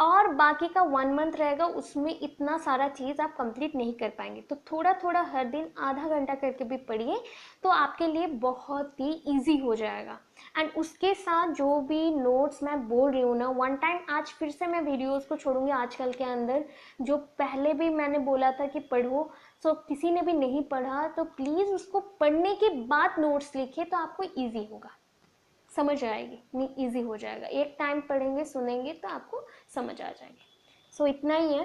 और बाकी का 1 मंथ रहेगा, उसमें इतना सारा चीज़ आप कंप्लीट नहीं कर पाएंगे। तो थोड़ा थोड़ा हर दिन आधा घंटा करके भी पढ़िए, तो आपके लिए बहुत ही ईजी हो जाएगा। एंड उसके साथ जो भी नोट्स मैं बोल रही हूँ ना, वन टाइम आज फिर से मैं वीडियोस को छोड़ूंगी आजकल के अंदर, जो पहले भी मैंने बोला था कि पढ़ो, सो किसी ने भी नहीं पढ़ा तो प्लीज़ उसको पढ़ने के बाद नोट्स लिखिए, तो आपको ईजी होगा, समझ आएगी, नहीं ईजी हो जाएगा। एक टाइम पढ़ेंगे सुनेंगे तो आपको समझ आ जाएगी। सो इतना ही है।